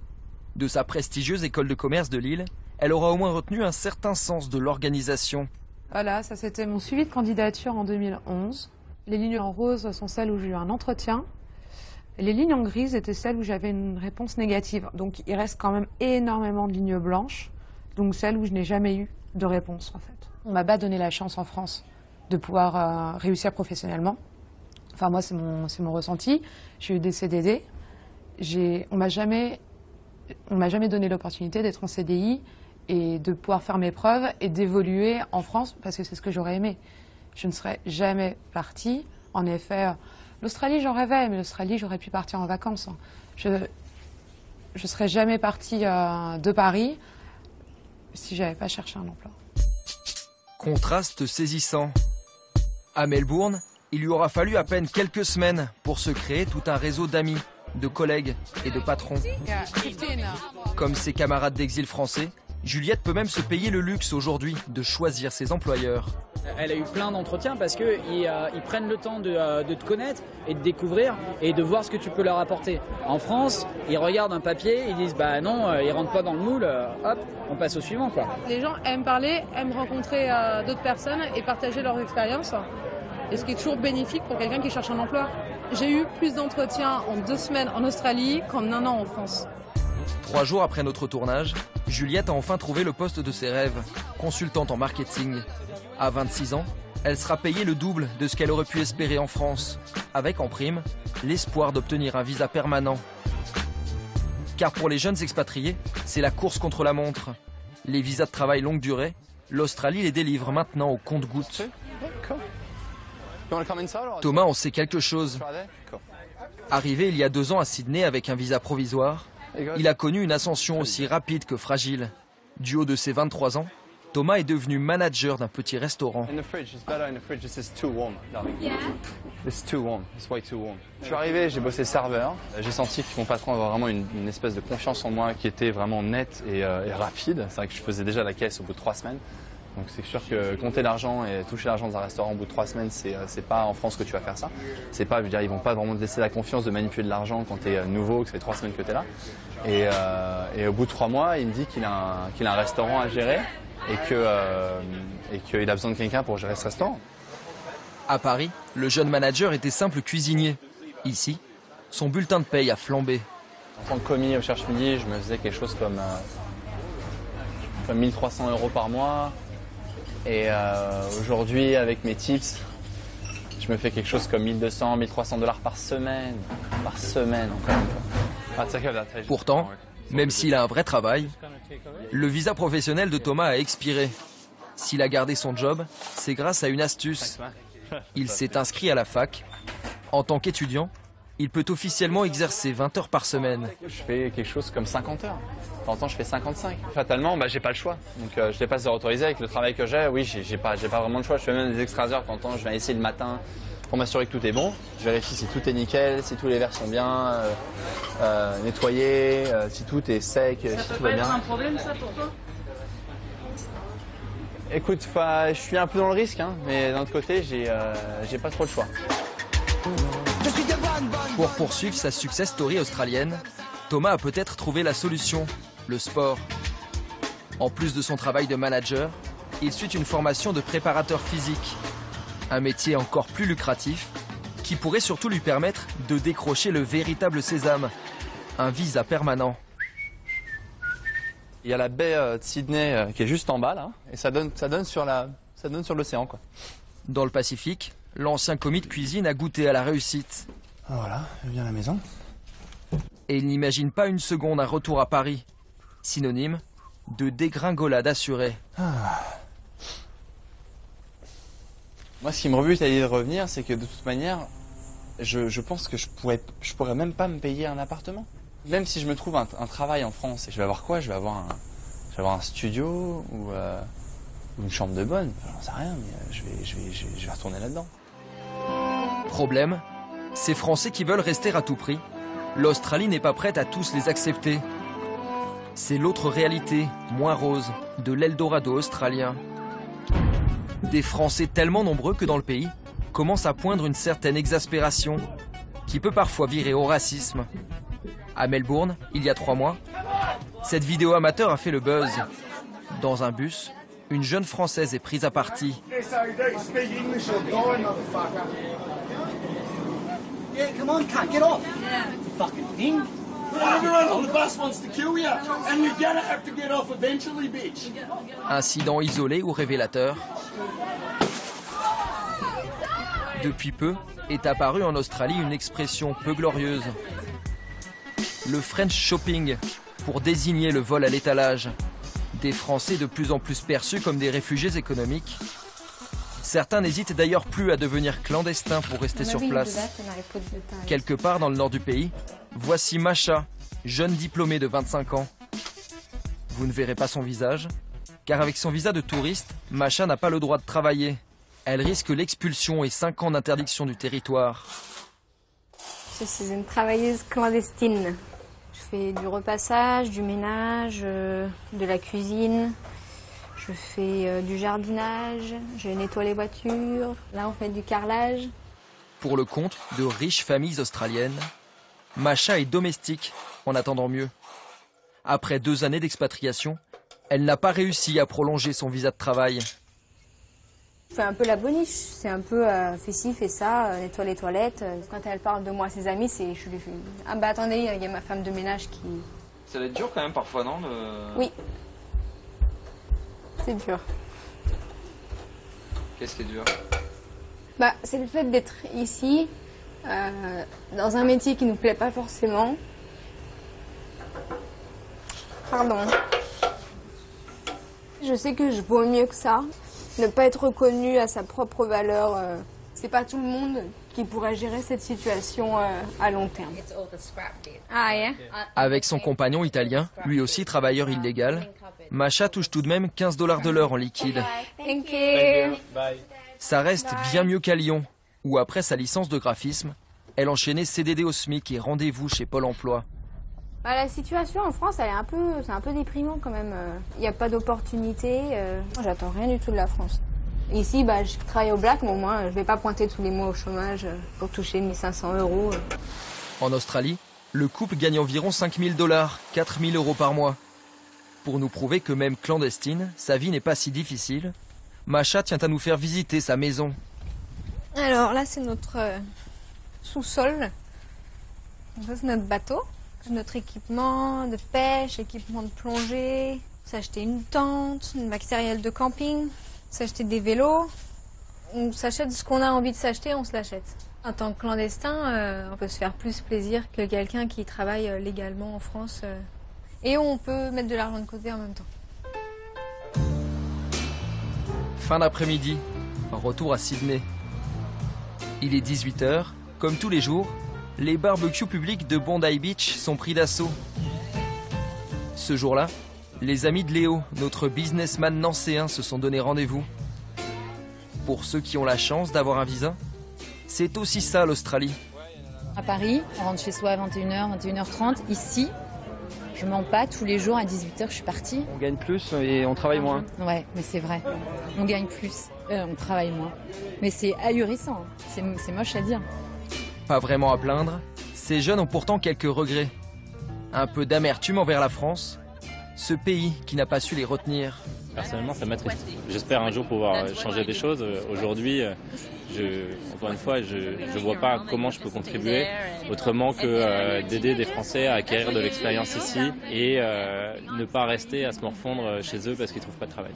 T: De sa prestigieuse école de commerce de Lille, elle aura au moins retenu un certain sens de l'organisation.
C: Voilà, ça c'était mon suivi de candidature en 2011. Les lignes en rose sont celles où j'ai eu un entretien. Les lignes en grise étaient celles où j'avais une réponse négative. Donc il reste quand même énormément de lignes blanches, donc celles où je n'ai jamais eu de réponse en fait. On m'a pas donné la chance en France de pouvoir réussir professionnellement. Enfin moi c'est mon ressenti. J'ai eu des CDD. On m'a jamais donné l'opportunité d'être en CDI et de pouvoir faire mes preuves et d'évoluer en France, parce que c'est ce que j'aurais aimé. Je ne serais jamais partie. En effet, l'Australie, j'en rêvais, mais l'Australie, j'aurais pu partir en vacances. Je ne serais jamais partie de Paris si je n'avais pas cherché un emploi.
T: Contraste saisissant. À Melbourne, il lui aura fallu à peine quelques semaines pour se créer tout un réseau d'amis, de collègues et de patrons. Comme ses camarades d'exil français, Juliette peut même se payer le luxe aujourd'hui de choisir ses employeurs.
B: Elle a eu plein d'entretiens parce qu'ils prennent le temps de te connaître et de découvrir et de voir ce que tu peux leur apporter. En France, ils regardent un papier, ils disent bah non, ils rentrent pas dans le moule, hop, on passe au suivant quoi.
C: Les gens aiment parler, aiment rencontrer d'autres personnes et partager leurs expériences. Et ce qui est toujours bénéfique pour quelqu'un qui cherche un emploi. J'ai eu plus d'entretiens en 2 semaines en Australie qu'en 1 an en France.
T: 3 jours après notre tournage, Juliette a enfin trouvé le poste de ses rêves, consultante en marketing. À 26 ans, elle sera payée le double de ce qu'elle aurait pu espérer en France, avec en prime l'espoir d'obtenir un visa permanent. Car pour les jeunes expatriés, c'est la course contre la montre. Les visas de travail longue durée, l'Australie les délivre maintenant au compte-gouttes. Thomas en sait quelque chose. Arrivé il y a 2 ans à Sydney avec un visa provisoire, il a connu une ascension aussi rapide que fragile. Du haut de ses 23 ans, Thomas est devenu manager d'un petit restaurant.
D: Je suis arrivé, j'ai bossé serveur. J'ai senti que mon patron avait vraiment une espèce de confiance en moi qui était vraiment nette et rapide. C'est vrai que je faisais déjà la caisse au bout de 3 semaines. Donc c'est sûr que compter l'argent et toucher l'argent dans un restaurant au bout de 3 semaines, c'est pas en France que tu vas faire ça. C'est pas, je veux dire, ils vont pas vraiment te laisser la confiance de manipuler de l'argent quand tu es nouveau, que ça fait 3 semaines que tu es là. Et au bout de 3 mois, il me dit qu'il a un restaurant à gérer et qu'il a besoin de quelqu'un pour gérer ce restaurant.
T: À Paris, le jeune manager était simple cuisinier. Ici, son bulletin de paye a flambé.
D: En tant que commis au cherche-midi, je me faisais quelque chose comme 1300 € par mois. Et aujourd'hui, avec mes tips, je me fais quelque chose comme 1200, 1300 $ par semaine. Par semaine, encore une fois.
T: Pourtant, même s'il a un vrai travail, le visa professionnel de Thomas a expiré. S'il a gardé son job, c'est grâce à une astuce. Il s'est inscrit à la fac. En tant qu'étudiant, il peut officiellement exercer 20 heures par semaine.
D: Je fais quelque chose comme 50 heures. De temps en temps, je fais 55. Fatalement, j'ai pas le choix. Donc je dépasse de autoriser avec le travail que j'ai. Oui, j'ai pas vraiment le choix. Je fais même des extras heures. De temps en temps, je viens ici le matin pour m'assurer que tout est bon. Je vérifie si tout est nickel, si tous les verres sont bien nettoyés, si tout est sec, si tout va bien.
J: Ça peut être un problème ça pour toi?
D: Écoute, je suis un peu dans le risque, hein, mais d'un autre côté, j'ai pas trop le choix.
T: Pour poursuivre sa success story australienne, Thomas a peut-être trouvé la solution, le sport. En plus de son travail de manager, il suit une formation de préparateur physique. Un métier encore plus lucratif, qui pourrait surtout lui permettre de décrocher le véritable sésame, un visa permanent.
D: Il y a la baie de Sydney qui est juste en bas là, et ça donne sur l'océan quoi.
T: Dans le Pacifique, l'ancien commis de cuisine a goûté à la réussite.
D: Voilà, je viens à la maison.
T: Et il n'imagine pas une seconde un retour à Paris, synonyme de dégringolade assurée.
D: Moi, ce qui me rebute à l'idée de revenir, c'est que de toute manière, je pense que je pourrais même pas me payer un appartement. Même si je me trouve un travail en France, et je vais avoir quoi? Je vais avoir un studio ou une chambre de bonne. J'en sais rien, mais je vais retourner là-dedans.
T: Problème, ces Français qui veulent rester à tout prix, l'Australie n'est pas prête à tous les accepter. C'est l'autre réalité, moins rose, de l'Eldorado australien. Des Français tellement nombreux que dans le pays commence à poindre une certaine exaspération, qui peut parfois virer au racisme. À Melbourne, il y a 3 mois, cette vidéo amateur a fait le buzz. Dans un bus, une jeune Française est prise à partie. Incident isolé ou révélateur? Depuis peu est apparue en Australie une expression peu glorieuse. Le French shopping, pour désigner le vol à l'étalage. Des Français de plus en plus perçus comme des réfugiés économiques. Certains n'hésitent d'ailleurs plus à devenir clandestins pour rester sur place. Quelque part dans le nord du pays, voici Masha, jeune diplômée de 25 ans. Vous ne verrez pas son visage, car avec son visa de touriste, Masha n'a pas le droit de travailler. Elle risque l'expulsion et 5 ans d'interdiction du territoire.
F: Je suis une travailleuse clandestine. Je fais du repassage, du ménage, de la cuisine. Je fais du jardinage, je nettoie les voitures. Là, on fait du carrelage.
T: Pour le compte de riches familles australiennes, Masha est domestique en attendant mieux. Après 2 années d'expatriation, elle n'a pas réussi à prolonger son visa de travail.
F: Je fais un peu la boniche, c'est un peu fais ci, fais ça, nettoie les toilettes. Quand elle parle de moi à ses amis, je lui fais « Ah bah attendez, il y a ma femme de ménage qui... »
T: Ça va être dur quand même parfois, non
F: Oui. C'est dur.
T: Qu'est-ce qui est dur?
F: Bah, c'est le fait d'être ici, dans un métier qui nous plaît pas forcément. Pardon. Je sais que je vaux mieux que ça. Ne pas être reconnu à sa propre valeur, c'est pas tout le monde qui pourrait gérer cette situation à long terme. Ah, yeah.
T: Avec son compagnon italien, lui aussi travailleur illégal, Masha touche tout de même 15 $ de l'heure en liquide.
F: Thank you.
T: Ça reste bien mieux qu'à Lyon, où après sa licence de graphisme, elle enchaînait CDD au SMIC et rendez-vous chez Pôle emploi.
F: Bah, la situation en France, c'est un peu déprimant quand même. Il n'y a pas d'opportunité. Moi, j'attends rien du tout de la France. Ici, bah, je travaille au black, mais au moins, je ne vais pas pointer tous les mois au chômage pour toucher 1 500 €.
T: En Australie, le couple gagne environ 5 000 $, 4 000 € par mois. Pour nous prouver que même clandestine, sa vie n'est pas si difficile, Masha tient à nous faire visiter sa maison.
F: Alors là, c'est notre sous-sol. Ça, c'est notre bateau. Notre équipement de pêche, équipement de plongée. On s'est acheté une tente, un matériel de camping. On s'est acheté des vélos. On s'achète ce qu'on a envie de s'acheter, on se l'achète. En tant que clandestin, on peut se faire plus plaisir que quelqu'un qui travaille légalement en France. Et on peut mettre de l'argent de côté en même temps.
T: Fin d'après-midi, retour à Sydney. Il est 18 h, comme tous les jours, les barbecues publics de Bondi Beach sont pris d'assaut. Ce jour-là, les amis de Léo, notre businessman nancéen, se sont donné rendez-vous. Pour ceux qui ont la chance d'avoir un visa, c'est aussi ça l'Australie.
H: À Paris, on rentre chez soi à 21h, 21h30. Ici, je mens pas, tous les jours à 18h, je suis partie.
T: On gagne plus et on travaille moins.
H: Ouais, mais c'est vrai. On gagne plus, on travaille moins. Mais c'est ahurissant, c'est moche à dire.
T: Pas vraiment à plaindre, ces jeunes ont pourtant quelques regrets. Un peu d'amertume envers la France, ce pays qui n'a pas su les retenir.
U: Personnellement, ça m'attriste. J'espère un jour pouvoir changer des choses. Aujourd'hui, encore une fois, je ne vois pas comment je peux contribuer autrement que d'aider des Français à acquérir de l'expérience ici et ne pas rester à se morfondre chez eux parce qu'ils ne trouvent pas de travail.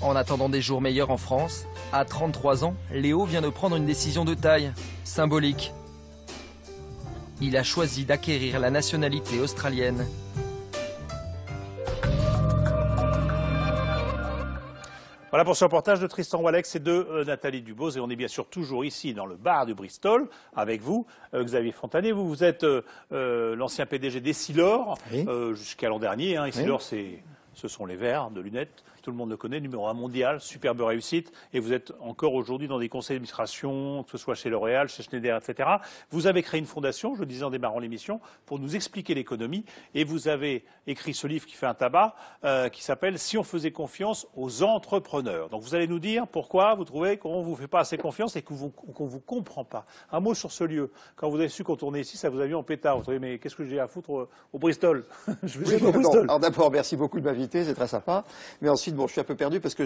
T: En attendant des jours meilleurs en France, à 33 ans, Léo vient de prendre une décision de taille, symbolique. Il a choisi d'acquérir la nationalité australienne.
A: Voilà pour ce reportage de Tristan Wallex et de Nathalie Dubose. Et on est bien sûr toujours ici dans le bar du Bristol avec vous, Xavier Fontanier. Vous êtes l'ancien PDG d'Essilor jusqu'à l'an dernier. Essilor, ce sont les verres de lunettes. Tout le monde le connaît, numéro 1 mondial, superbe réussite. Et vous êtes encore aujourd'hui dans des conseils d'administration, que ce soit chez L'Oréal, chez Schneider, etc. Vous avez créé une fondation, je le disais en démarrant l'émission, pour nous expliquer l'économie. Et vous avez écrit ce livre qui fait un tabac, qui s'appelle « Si on faisait confiance aux entrepreneurs ». Donc vous allez nous dire pourquoi vous trouvez qu'on ne vous fait pas assez confiance et qu'on ne vous comprend pas. Un mot sur ce lieu. Quand vous avez su contourner ici, ça vous a mis en pétard. Vous savez, mais qu'est-ce que j'ai à foutre au Bristol? Je vais au Bristol.
M: Alors d'abord, merci beaucoup de m'inviter, c'est très sympa. Mais ensuite, bon, je suis un peu perdu parce que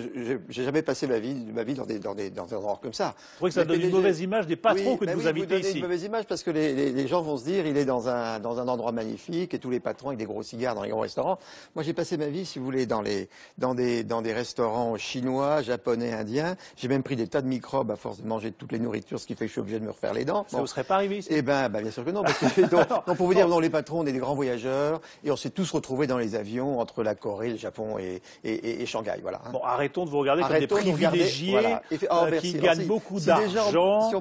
M: j'ai jamais passé ma vie dans des endroits comme ça.
A: Je trouvez que ça donne une mauvaise image des patrons que vous habitez ici.
M: Une mauvaise image parce que les gens vont se dire il est dans un endroit magnifique et tous les patrons avec des gros cigares dans les grands restaurants. Moi, j'ai passé ma vie, si vous voulez, dans des restaurants chinois, japonais, indiens. J'ai même pris des tas de microbes à force de manger de toutes les nourritures, ce qui fait que je suis obligé de me refaire les dents.
A: Ça vous serait pas arrivé ici?
M: Eh ben, bien sûr que non. Parce que, donc, pour vous dire, les patrons, on est des grands voyageurs et on s'est tous retrouvés dans les avions entre la Corée, le Japon et Shanghai. Voilà, hein.
A: Bon, arrêtons de vous regarder comme des
M: Arrêtons de nous regarder,
A: privilégiés
M: voilà.
A: qui gagnent beaucoup d'argent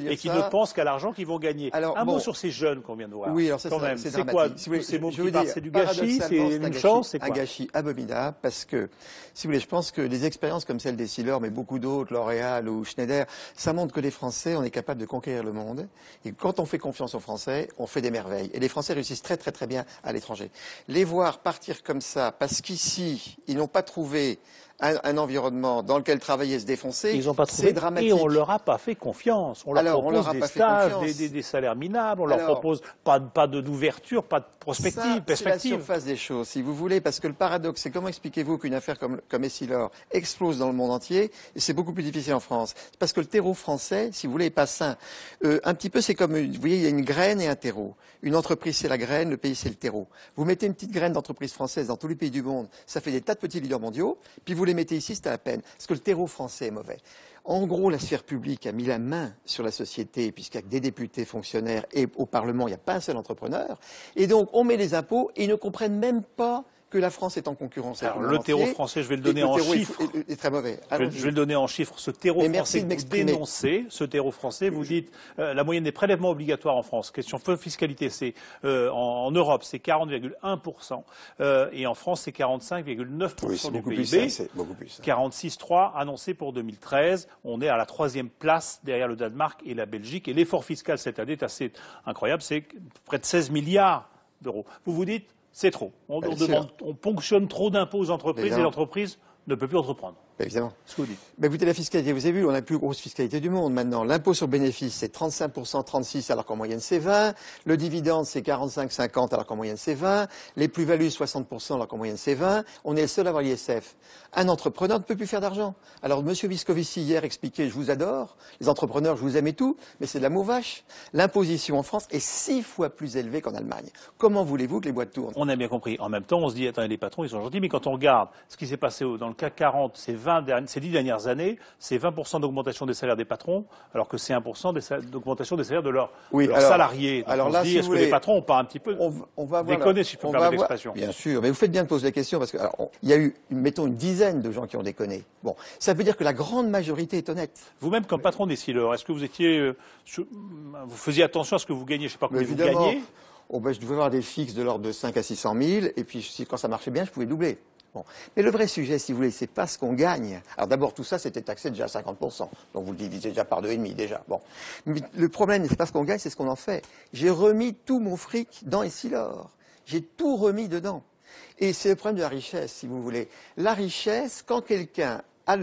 A: et qui ne pensent qu'à l'argent qu'ils vont gagner.
M: Alors,
A: un
M: bon,
A: mot sur ces jeunes qu'on vient de voir.
M: Oui, alors ça,
A: quand même.
M: c'est
A: C'est quoi
M: dramatique.
A: ces mots
M: Je
A: qui
M: veux
A: parlent?
M: dire,
A: C'est du gâchis, c'est une chance, c'est quoi?
M: Un gâchis abominable parce que, si vous voulez, je pense que des expériences comme celle des Sealor, mais beaucoup d'autres, L'Oréal ou Schneider, ça montre que les Français, on est capable de conquérir le monde. Et quand on fait confiance aux Français, on fait des merveilles. Et les Français réussissent très très très bien à l'étranger. Les voir partir comme ça, parce qu'ici, ils n'ont pas trouvé un environnement dans lequel travailler et se défoncer,
A: ils n'ont pas trouvé,
M: c'est dramatique.
A: Et on leur a pas fait confiance. On leur propose des stages, des salaires minables, on leur propose pas d'ouverture, pas de perspective.
M: C'est la surface des choses, si vous voulez, parce que le paradoxe, c'est comment expliquez-vous qu'une affaire comme Essilor explose dans le monde entier, et c'est beaucoup plus difficile en France. C'est parce que le terreau français, si vous voulez, est pas sain. Un petit peu, c'est comme, vous voyez, il y a une graine et un terreau. Une entreprise, c'est la graine, le pays, c'est le terreau. Vous mettez une petite graine d'entreprise française dans tous les pays du monde, ça fait des tas de petits leaders mondiaux, puis vous les mettez ici, c'est à la peine, parce que le terreau français est mauvais. En gros, la sphère publique a mis la main sur la société, puisqu'il y a que des députés, fonctionnaires, et au Parlement, il n'y a pas un seul entrepreneur. Et donc, on met les impôts, et ils ne comprennent même pas que la France est en concurrence.
A: Alors, le terreau français, je vais le donner en chiffres.
M: Est très mauvais.
A: Je vais le donner en chiffres. Ce terreau français que vous dénoncez, ce terreau français, vous dites la moyenne des prélèvements obligatoires en France, question de fiscalité, c'est en Europe, c'est 40,1%, et en France, c'est 45,9% du PIB.
M: C'est beaucoup plus.
A: 46,3 annoncé pour 2013. On est à la 3e place derrière le Danemark et la Belgique. Et l'effort fiscal cette année est assez incroyable, c'est près de 16 milliards d'euros. Vous vous dites, c'est trop. On ponctionne trop d'impôts aux entreprises et l'entreprise ne peut plus entreprendre.
M: Évidemment.
A: Ce que vous dites.
M: Ben, écoutez, la fiscalité, vous avez vu, on a la plus grosse fiscalité du monde maintenant. L'impôt sur bénéfice, c'est 35%, 36%, alors qu'en moyenne c'est 20%. Le dividende, c'est 45%, 50%, alors qu'en moyenne c'est 20%. Les plus-values, 60%, alors qu'en moyenne c'est 20%. On est le seul à avoir l'ISF. Un entrepreneur ne peut plus faire d'argent. Alors, M. Moscovici, hier, expliquait, je vous adore, les entrepreneurs, je vous aime et tout, mais c'est de l'amour vache. L'imposition en France est 6 fois plus élevée qu'en Allemagne. Comment voulez-vous que les boîtes tournent?
A: On a bien compris. En même temps, on se dit, attendez, les patrons, ils sont gentils, mais quand on regarde ce qui s'est passé dans le CAC 40 ces 10 dernières années, c'est 20% d'augmentation des salaires des patrons, alors que c'est 1% d'augmentation des salaires de leurs salariés. Donc alors on se dit, est-ce que les patrons n'ont pas un petit peu déconné, si je peux me permettre l'expression?
M: Bien sûr, mais vous faites bien de poser la question, parce que il y a eu, mettons, une dizaine de gens qui ont déconné. Bon, ça veut dire que la grande majorité est honnête.
A: Vous-même, comme patron des Sealor, est-ce que vous étiez, vous faisiez attention à ce que vous gagnez? Je ne sais pas combien vous gagnez.
M: Oh ben, je devais avoir des fixes de l'ordre de 5 à 600 000, et puis quand ça marchait bien, je pouvais doubler. Bon. Mais le vrai sujet, si vous voulez, c'est pas ce qu'on gagne. Alors d'abord, tout ça, c'était taxé déjà à 50%. Donc vous le divisez déjà par 2,5 déjà. Bon. Mais le problème, c'est pas ce qu'on gagne, c'est ce qu'on en fait. J'ai remis tout mon fric dans Essilor. J'ai tout remis dedans. Et c'est le problème de la richesse, si vous voulez. La richesse, quand quelqu'un a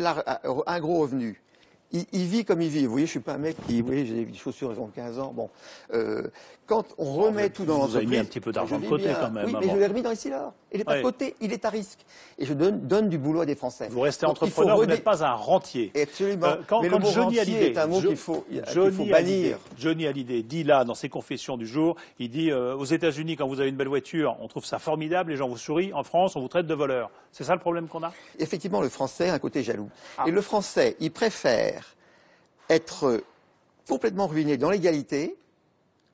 M: un gros revenu, il vit comme il vit. Vous voyez, je suis pas un mec qui, vous voyez, j'ai des chaussures, elles ont 15 ans. Bon, quand on remet tout dans l'entreprise,
A: vous avez mis un petit peu d'argent de côté quand même.
M: Oui, mais je l'ai remis dans Essilor. Il n'est pas de côté, il est à risque. Et je donne du boulot à des Français.
A: Vous restez entrepreneur, vous n'êtes pas un rentier.
M: Absolument.
A: Mais le mot rentier est un mot
M: qu'il faut bannir.
A: Johnny Hallyday dit là, dans ses confessions du jour, il dit aux États-Unis, quand vous avez une belle voiture, on trouve ça formidable, les gens vous sourient. En France, on vous traite de voleur. C'est ça le problème qu'on a?
M: Effectivement, le Français a un côté jaloux. Et le Français, il préfère être complètement ruiné dans l'égalité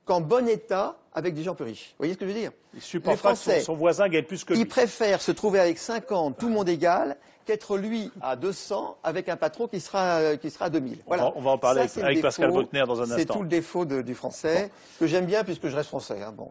M: qu'en bon état avec des gens plus riches. Vous voyez ce que je veux dire?
A: Il supporte pas que son voisin gagne plus que lui.
M: Il préfère se trouver avec 50, tout le monde égal, qu'être lui à 200 avec un patron qui sera à 2000. Voilà.
A: On va en parler avec Pascal Bruckner dans un instant.
M: C'est tout le défaut du français, que j'aime bien puisque je reste français. Hein. Bon,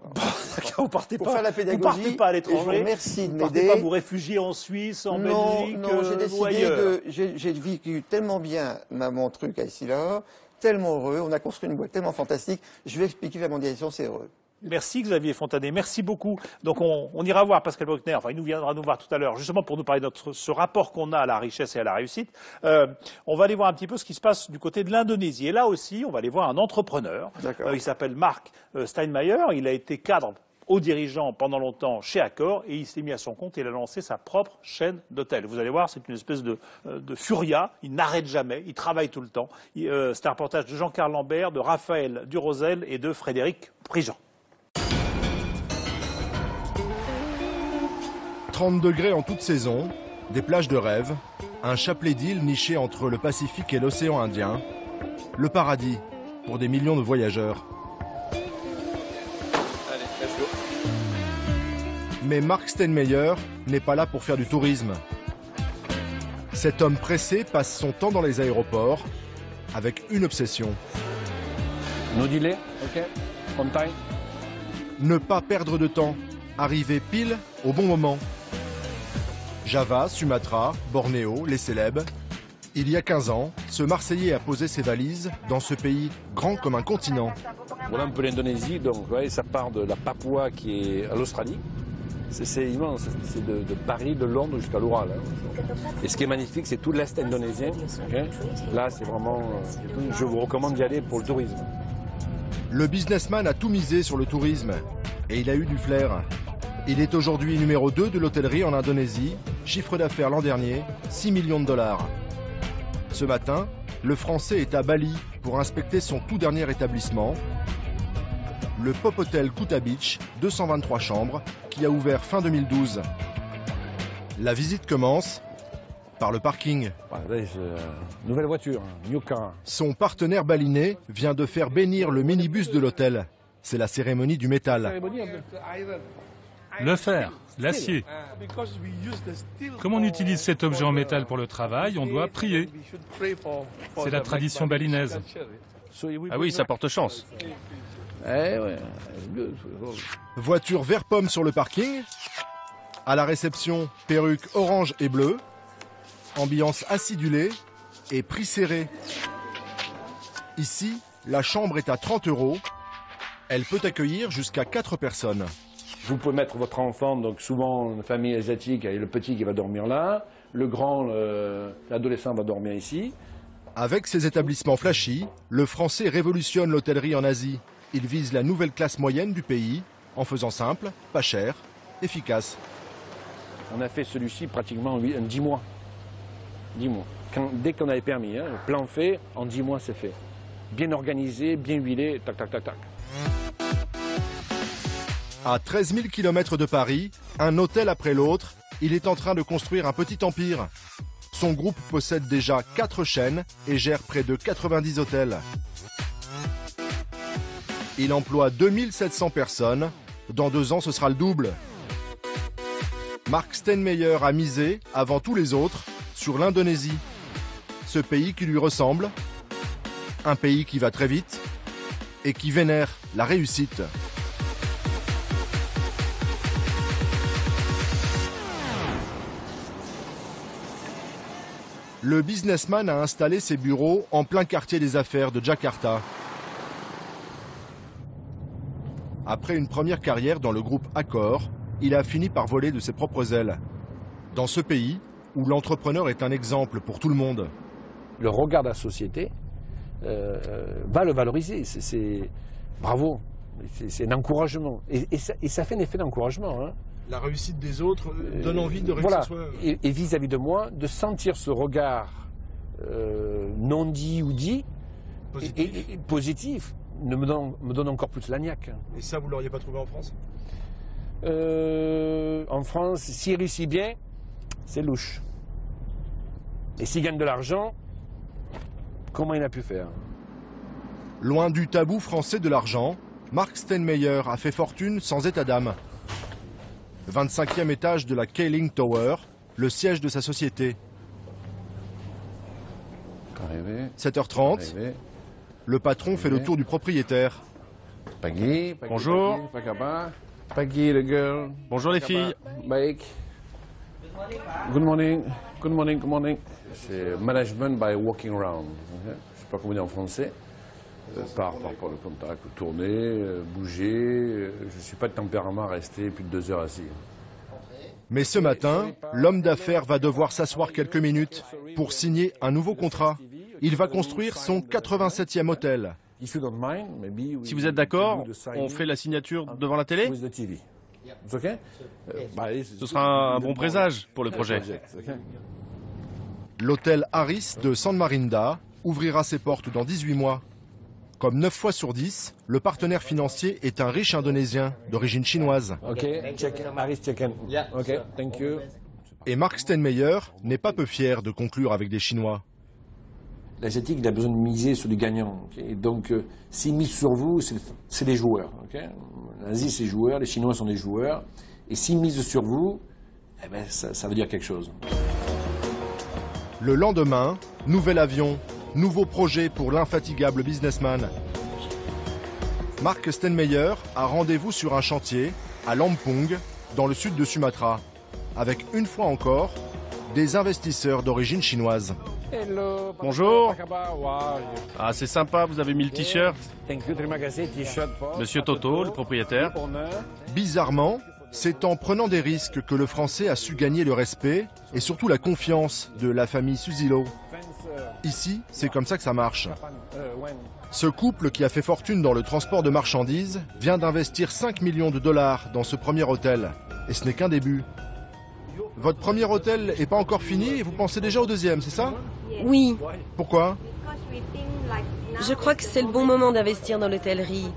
A: vous partez
M: pour
A: pas,
M: faire la pédagogie,
A: vous partez pas à l'étranger.
M: Merci de m'aider.
A: Vous partez pas vous réfugier en Suisse, en Belgique,
M: non, j'ai décidé j'ai vécu tellement bien mon truc à Essilor, tellement heureux, on a construit une boîte tellement fantastique. Je vais expliquer la mondialisation, c'est heureux.
A: Merci Xavier Fontanet, merci beaucoup. Donc on ira voir Pascal Bruckner, enfin il viendra nous voir tout à l'heure, justement pour nous parler de ce rapport qu'on a à la richesse et à la réussite. On va aller voir un petit peu ce qui se passe du côté de l'Indonésie. Et là aussi, on va aller voir un entrepreneur. Il s'appelle Mark Steinmeier, il a été cadre haut dirigeant pendant longtemps chez Accor et il s'est mis à son compte et il a lancé sa propre chaîne d'hôtels. Vous allez voir, c'est une espèce de furia, il n'arrête jamais, il travaille tout le temps. C'est un reportage de Jean-Carl Lambert, de Raphaël Durosel et de Frédéric Prigent.
O: 30 degrés en toute saison, des plages de rêve, un chapelet d'îles niché entre le Pacifique et l'océan Indien, le paradis pour des millions de voyageurs.
D: Allez, let's go.
O: Mais Mark Steinmeier n'est pas là pour faire du tourisme. Cet homme pressé passe son temps dans les aéroports avec une obsession.
G: No delay, ok, on time.
O: Ne pas perdre de temps, arriver pile au bon moment. Java, Sumatra, Bornéo, les Célèbes. Il y a 15 ans, ce Marseillais a posé ses valises dans ce pays grand comme un continent.
G: Voilà un peu l'Indonésie, donc vous voyez, ça part de la Papouasie qui est à l'Australie. C'est immense, c'est de Paris, de Londres jusqu'à l'Oural. Hein. Et ce qui est magnifique, c'est tout l'Est indonésien. Okay. Là, c'est vraiment... je vous recommande d'y aller pour le tourisme.
O: Le businessman a tout misé sur le tourisme et il a eu du flair. Il est aujourd'hui numéro 2 de l'hôtellerie en Indonésie, chiffre d'affaires l'an dernier, 6 millions de dollars. Ce matin, le Français est à Bali pour inspecter son tout dernier établissement, le Pop Hotel Kuta Beach, 223 chambres, qui a ouvert fin 2012. La visite commence par le parking.
G: Nouvelle voiture, new car.
O: Son partenaire balinais vient de faire bénir le minibus de l'hôtel. C'est la cérémonie du métal.
P: Le fer, l'acier. Comme on utilise cet objet en métal pour le travail, on doit prier. C'est la tradition balinaise.
V: Ah oui, ça porte chance.
O: Voiture vert pomme sur le parking. À la réception, perruque orange et bleue. Ambiance acidulée et prix serré. Ici, la chambre est à 30 €. Elle peut accueillir jusqu'à 4 personnes.
G: Vous pouvez mettre votre enfant, donc souvent une famille asiatique, et le petit qui va dormir là, le grand, l'adolescent va dormir ici.
O: Avec ses établissements flashy, le Français révolutionne l'hôtellerie en Asie. Il vise la nouvelle classe moyenne du pays, en faisant simple, pas cher, efficace.
G: On a fait celui-ci pratiquement en 10 mois. 10 mois. Dès qu'on avait permis, hein, le plan fait, en 10 mois c'est fait. Bien organisé, bien huilé, tac, tac, tac, tac.
O: À 13 000 km de Paris, un hôtel après l'autre, il est en train de construire un petit empire. Son groupe possède déjà 4 chaînes et gère près de 90 hôtels. Il emploie 2700 personnes. Dans 2 ans, ce sera le double. Mark Steinmeier a misé, avant tous les autres, sur l'Indonésie. Ce pays qui lui ressemble, un pays qui va très vite et qui vénère la réussite. Le businessman a installé ses bureaux en plein quartier des affaires de Jakarta. Après une première carrière dans le groupe Accor, il a fini par voler de ses propres ailes. Dans ce pays, où l'entrepreneur est un exemple pour tout le monde.
G: Le regard de la société va le valoriser. C'est bravo, c'est un encouragement. Et ça fait un effet d'encouragement. Hein.
I: La réussite des autres donne envie de réussir
G: voilà.
I: soi.
G: Et vis-à-vis de moi, de sentir ce regard non dit ou dit, et positif, me donne encore plus la niaque.
I: Et ça, vous ne l'auriez pas trouvé en France?
G: En France, s'il réussit bien, c'est louche. Et s'il gagne de l'argent, comment il a pu faire?
O: Loin du tabou français de l'argent, Mark Steinmeier a fait fortune sans état d'âme. 25e étage de la Keeling Tower, le siège de sa société. 7h30, le patron fait le tour du propriétaire.
V: Bonjour. Bonjour les filles.
G: Good morning. Good morning, good morning. C'est management by walking around. Je ne sais pas comment dire en français. Par le contact, tourner, bouger. Je ne suis pas de tempérament à rester plus de 2 heures assis.
O: Mais ce matin, l'homme d'affaires va devoir s'asseoir quelques minutes pour signer un nouveau contrat. Il va construire son 87e hôtel.
V: Si vous êtes d'accord, on fait la signature devant la télé? Ce sera un bon présage pour le projet.
O: L'hôtel Harris de San Marinda ouvrira ses portes dans 18 mois. Comme 9 fois sur 10, le partenaire financier est un riche Indonésien d'origine chinoise. Et Mark Steinmeier n'est pas peu fier de conclure avec des Chinois.
G: L'Asiatique, il a besoin de miser sur du gagnant. Okay, donc, s'il mise sur vous, c'est des joueurs. Okay. L'Asie, c'est des joueurs, les Chinois sont des joueurs. Et s'ils misent sur vous, eh ben, ça veut dire quelque chose.
O: Le lendemain, nouvel avion, nouveau projet pour l'infatigable businessman. Mark Stenmeyer a rendez-vous sur un chantier à Lampung, dans le sud de Sumatra, avec une fois encore des investisseurs d'origine chinoise.
V: Bonjour. Ah, c'est sympa, vous avez mis le t-shirt. Monsieur Toto, le propriétaire.
O: Bizarrement, c'est en prenant des risques que le Français a su gagner le respect et surtout la confiance de la famille Susilo. Ici, c'est comme ça que ça marche. Ce couple qui a fait fortune dans le transport de marchandises vient d'investir 5 millions de dollars dans ce premier hôtel. Et ce n'est qu'un début. Votre premier hôtel n'est pas encore fini et vous pensez déjà au deuxième, c'est ça?
L: Oui.
O: Pourquoi?
L: Je crois que c'est le bon moment d'investir dans l'hôtellerie.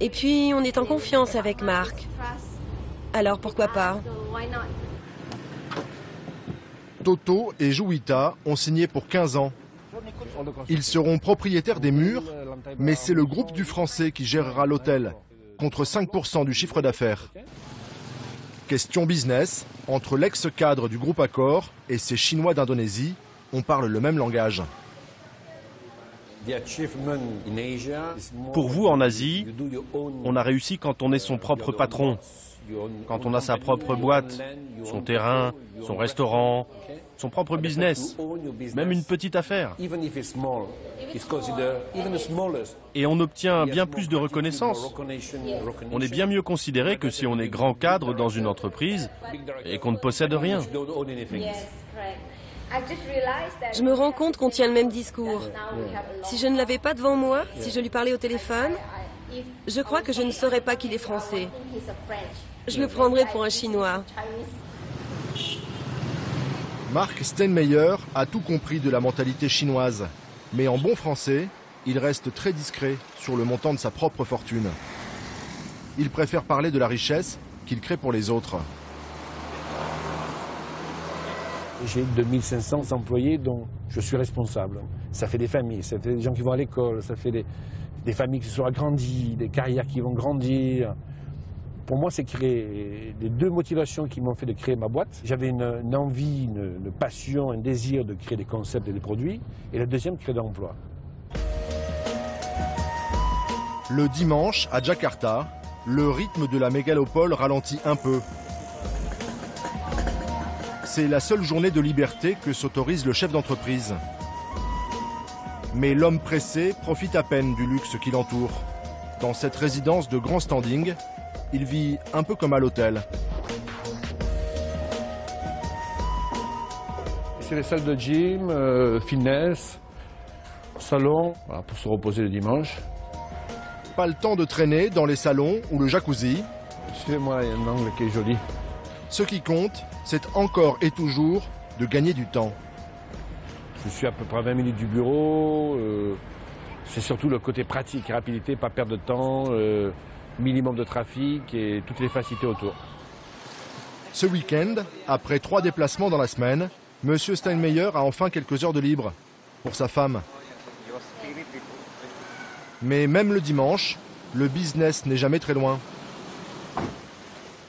L: Et puis, on est en confiance avec Marc. Alors, pourquoi pas?
O: Toto et Juwita ont signé pour 15 ans. Ils seront propriétaires des murs, mais c'est le groupe du Français qui gérera l'hôtel, contre 5% du chiffre d'affaires. Question business, entre l'ex-cadre du groupe Accor et ces Chinois d'Indonésie, on parle le même langage.
V: Pour vous, en Asie, on a réussi quand on est son propre patron, quand on a sa propre boîte, son terrain, son restaurant, son propre business, même une petite affaire. Et on obtient bien plus de reconnaissance. On est bien mieux considéré que si on est grand cadre dans une entreprise et qu'on ne possède rien.
L: Je me rends compte qu'on tient le même discours. Si je ne l'avais pas devant moi, si je lui parlais au téléphone, je crois que je ne saurais pas qu'il est français. Je le prendrais pour un Chinois.
O: Mark Stenmeyer a tout compris de la mentalité chinoise. Mais en bon français, il reste très discret sur le montant de sa propre fortune. Il préfère parler de la richesse qu'il crée pour les autres.
G: J'ai 2500 employés dont je suis responsable. Ça fait des familles, ça fait des gens qui vont à l'école, ça fait des familles qui se sont agrandies, des carrières qui vont grandir. Pour moi, c'est créer les deux motivations qui m'ont fait de créer ma boîte. J'avais une envie, une passion, un désir de créer des concepts et des produits. Et la deuxième, créer de l'emploi.
O: Le dimanche, à Jakarta, le rythme de la mégalopole ralentit un peu. C'est la seule journée de liberté que s'autorise le chef d'entreprise. Mais l'homme pressé profite à peine du luxe qui l'entoure. Dans cette résidence de grand standing, il vit un peu comme à l'hôtel.
G: C'est les salles de gym, fitness, salon, voilà, pour se reposer le dimanche.
O: Pas le temps de traîner dans les salons ou le jacuzzi.
G: Suivez-moi, il y a un angle qui est joli.
O: Ce qui compte, c'est encore et toujours de gagner du temps.
G: Je suis à peu près à 20 minutes du bureau. C'est surtout le côté pratique, rapidité, pas perdre de temps, minimum de trafic et toutes les facilités autour.
O: Ce week-end, après 3 déplacements dans la semaine, M. Stenmeyer a enfin quelques heures de libre pour sa femme. Mais même le dimanche, le business n'est jamais très loin.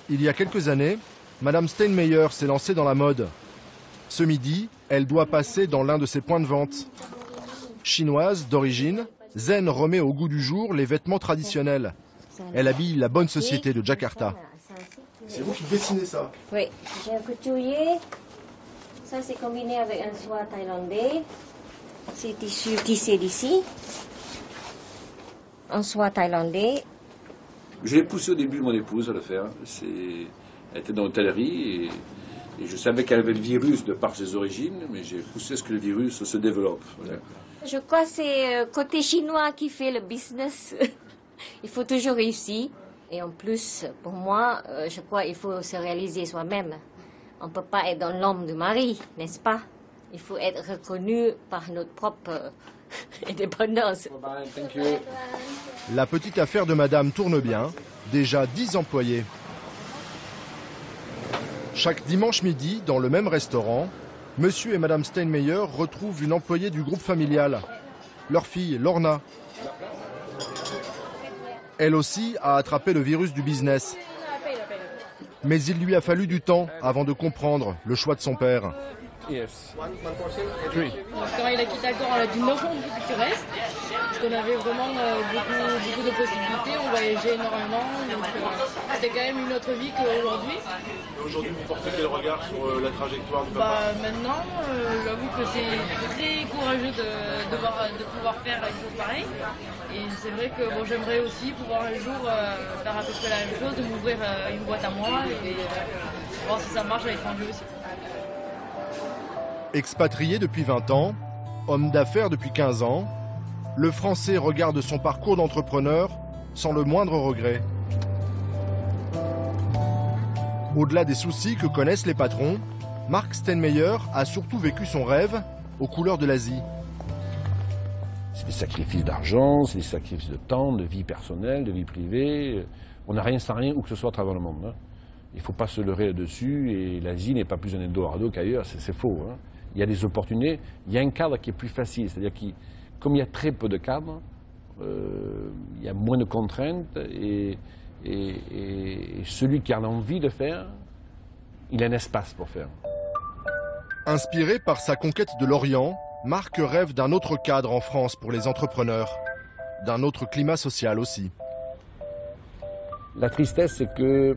O: Il y a quelques années, Mme Stenmeyer s'est lancée dans la mode. Ce midi, elle doit passer dans l'un de ses points de vente. Chinoise d'origine, Zen remet au goût du jour les vêtements traditionnels. Elle habille la bonne société de Jakarta.
I: C'est vous qui dessinez ça?
J: Oui, j'ai un couturier. Ça, c'est combiné avec un soie thaïlandais. C'est tissu tissé d'ici. Un soie thaïlandais.
G: J'ai poussé au début mon épouse à le faire. Elle était dans l'hôtellerie et je savais qu'elle avait le virus de par ses origines, mais j'ai poussé à ce que le virus se développe. Voilà.
J: Je crois que c'est côté chinois qui fait le business. Il faut toujours réussir. Et en plus, pour moi, je crois qu'il faut se réaliser soi-même. On ne peut pas être dans l'ombre du mari, n'est-ce pas? Il faut être reconnu par notre propre indépendance.
G: Thank you.
O: La petite affaire de madame tourne bien, déjà 10 employés. Chaque dimanche midi, dans le même restaurant, monsieur et madame Stenmeyer retrouvent une employée du groupe familial, leur fille Lorna. Elle aussi a attrapé le virus du business. Mais il lui a fallu du temps avant de comprendre le choix de son père.
B: Quand il a quitté Accor, on a dit non, que tu restes. Parce qu'on avait vraiment beaucoup de possibilités, on voyageait énormément. Donc c'était quand même une autre vie qu'aujourd'hui.
I: Aujourd'hui, vous portez quel regard sur la trajectoire du papa?
B: Maintenant, j'avoue que c'est très courageux de pouvoir faire une chose pareille. Et c'est vrai que bon, j'aimerais aussi pouvoir un jour faire à peu près la même chose, de m'ouvrir une boîte à moi et voir si ça marche à l'étranger aussi.
O: Expatrié depuis 20 ans, homme d'affaires depuis 15 ans, le Français regarde son parcours d'entrepreneur sans le moindre regret. Au-delà des soucis que connaissent les patrons, Mark Steinmeier a surtout vécu son rêve aux couleurs de l'Asie.
G: C'est des sacrifices d'argent, c'est des sacrifices de temps, de vie personnelle, de vie privée. On n'a rien sans rien où que ce soit à travers le monde. Il ne faut pas se leurrer là-dessus et l'Asie n'est pas plus un Eldorado qu'ailleurs, c'est faux. Il y a des opportunités, il y a un cadre qui est plus facile, c'est-à-dire que comme il y a très peu de cadres, il y a moins de contraintes et celui qui a envie de faire, il a un espace pour faire.
O: Inspiré par sa conquête de l'Orient, Marc rêve d'un autre cadre en France pour les entrepreneurs, d'un autre climat social aussi.
G: La tristesse, c'est que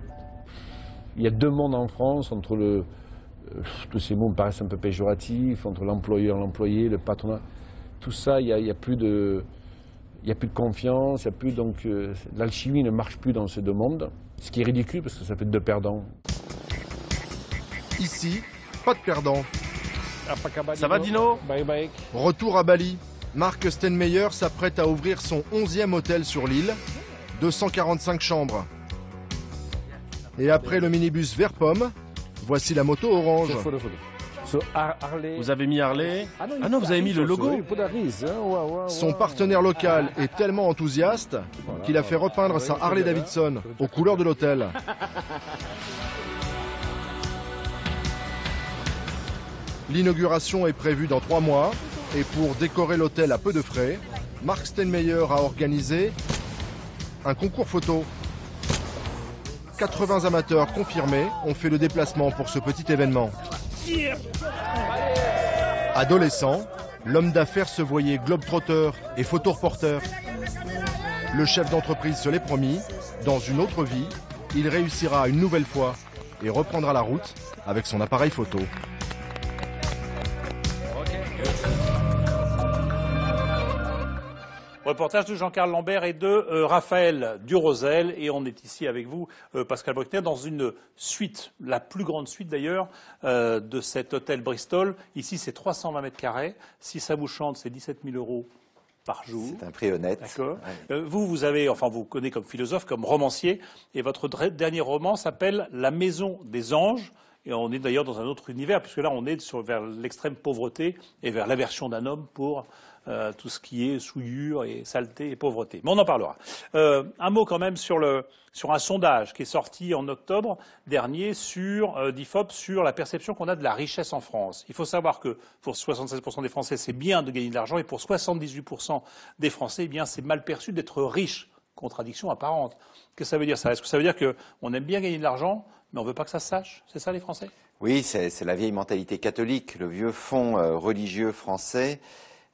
G: il y a deux mondes en France entre le... tous ces mots me paraissent un peu péjoratifs, entre l'employeur, l'employé, le patronat. Tout ça, il y a plus de confiance, il y a plus, donc l'alchimie ne marche plus dans ces deux mondes, ce qui est ridicule parce que ça fait deux perdants.
O: Ici, pas de perdants.
V: Ça va Dino?
O: Retour à Bali. Mark Steinmeier s'apprête à ouvrir son 11e hôtel sur l'île, 245 chambres. Et après le minibus vert pomme, voici la moto orange.
V: Vous avez mis Harley? Ah non, vous avez mis le logo.
O: Son partenaire local est tellement enthousiaste qu'il a fait repeindre sa Harley Davidson aux couleurs de l'hôtel. L'inauguration est prévue dans 3 mois et pour décorer l'hôtel à peu de frais, Mark Steinmeier a organisé un concours photo. 80 amateurs confirmés ont fait le déplacement pour ce petit événement. Adolescent, l'homme d'affaires se voyait globe-trotteur et photoreporter. Le chef d'entreprise se l'est promis, dans une autre vie, il réussira une nouvelle fois et reprendra la route avec son appareil photo.
A: Reportage de Jean-Carl Lambert et de Raphaël Durosel. Et on est ici avec vous, Pascal Bruckner, dans une suite, la plus grande suite d'ailleurs, de cet hôtel Bristol. Ici, c'est 320 mètres carrés. Si ça vous chante, c'est 17 000 € par jour.
M: C'est un prix honnête.
A: D'accord. Ouais. Vous avez, enfin, vous connaissez comme philosophe, comme romancier. Et votre dernier roman s'appelle La Maison des Anges. Et on est d'ailleurs dans un autre univers, puisque là, on est vers l'extrême pauvreté et vers l'aversion d'un homme pour tout ce qui est souillure et saleté et pauvreté. Mais on en parlera. Un mot quand même sur un sondage qui est sorti en octobre dernier sur d'IFOP sur la perception qu'on a de la richesse en France. Il faut savoir que pour 76% des Français, c'est bien de gagner de l'argent, et pour 78% des Français, eh bien, c'est mal perçu d'être riche. Contradiction apparente. Qu'est-ce que ça veut dire ça? Est-ce que ça veut dire qu'on aime bien gagner de l'argent, mais on ne veut pas que ça se sache? C'est ça les Français?
M: Oui, c'est la vieille mentalité catholique, le vieux fond religieux français.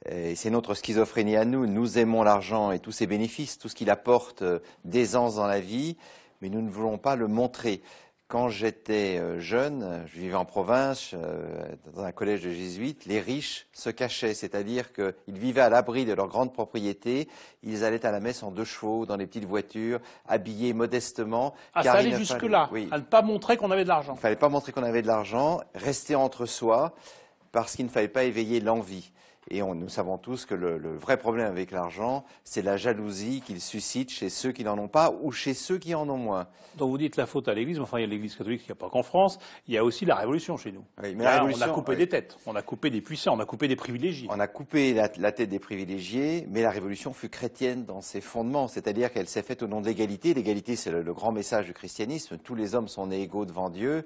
M: Et c'est notre schizophrénie à nous. Nous aimons l'argent et tous ses bénéfices, tout ce qu'il apporte d'aisance dans la vie, mais nous ne voulons pas le montrer. Quand j'étais jeune, je vivais en province, dans un collège de jésuites, les riches se cachaient, c'est-à-dire qu'ils vivaient à l'abri de leurs grandes propriétés, ils allaient à la messe en 2 chevaux, dans des petites voitures, habillés modestement.
A: Ah, ça allait jusque-là, oui, à ne pas montrer qu'on avait de l'argent.
M: Il ne fallait pas montrer qu'on avait de l'argent, rester entre soi, parce qu'il ne fallait pas éveiller l'envie. Et nous savons tous que le vrai problème avec l'argent, c'est la jalousie qu'il suscite chez ceux qui n'en ont pas ou chez ceux qui en ont moins.
A: Donc vous dites la faute à l'Église, mais enfin il y a l'Église catholique, il n'y a pas qu'en France, il y a aussi la Révolution chez nous.
M: Oui, mais
A: là, on a coupé des têtes, on a coupé des puissants, on a coupé des privilégiés.
M: On a coupé la tête des privilégiés, mais la Révolution fut chrétienne dans ses fondements, c'est-à-dire qu'elle s'est faite au nom de l'égalité. L'égalité, c'est le grand message du christianisme, tous les hommes sont nés égaux devant Dieu.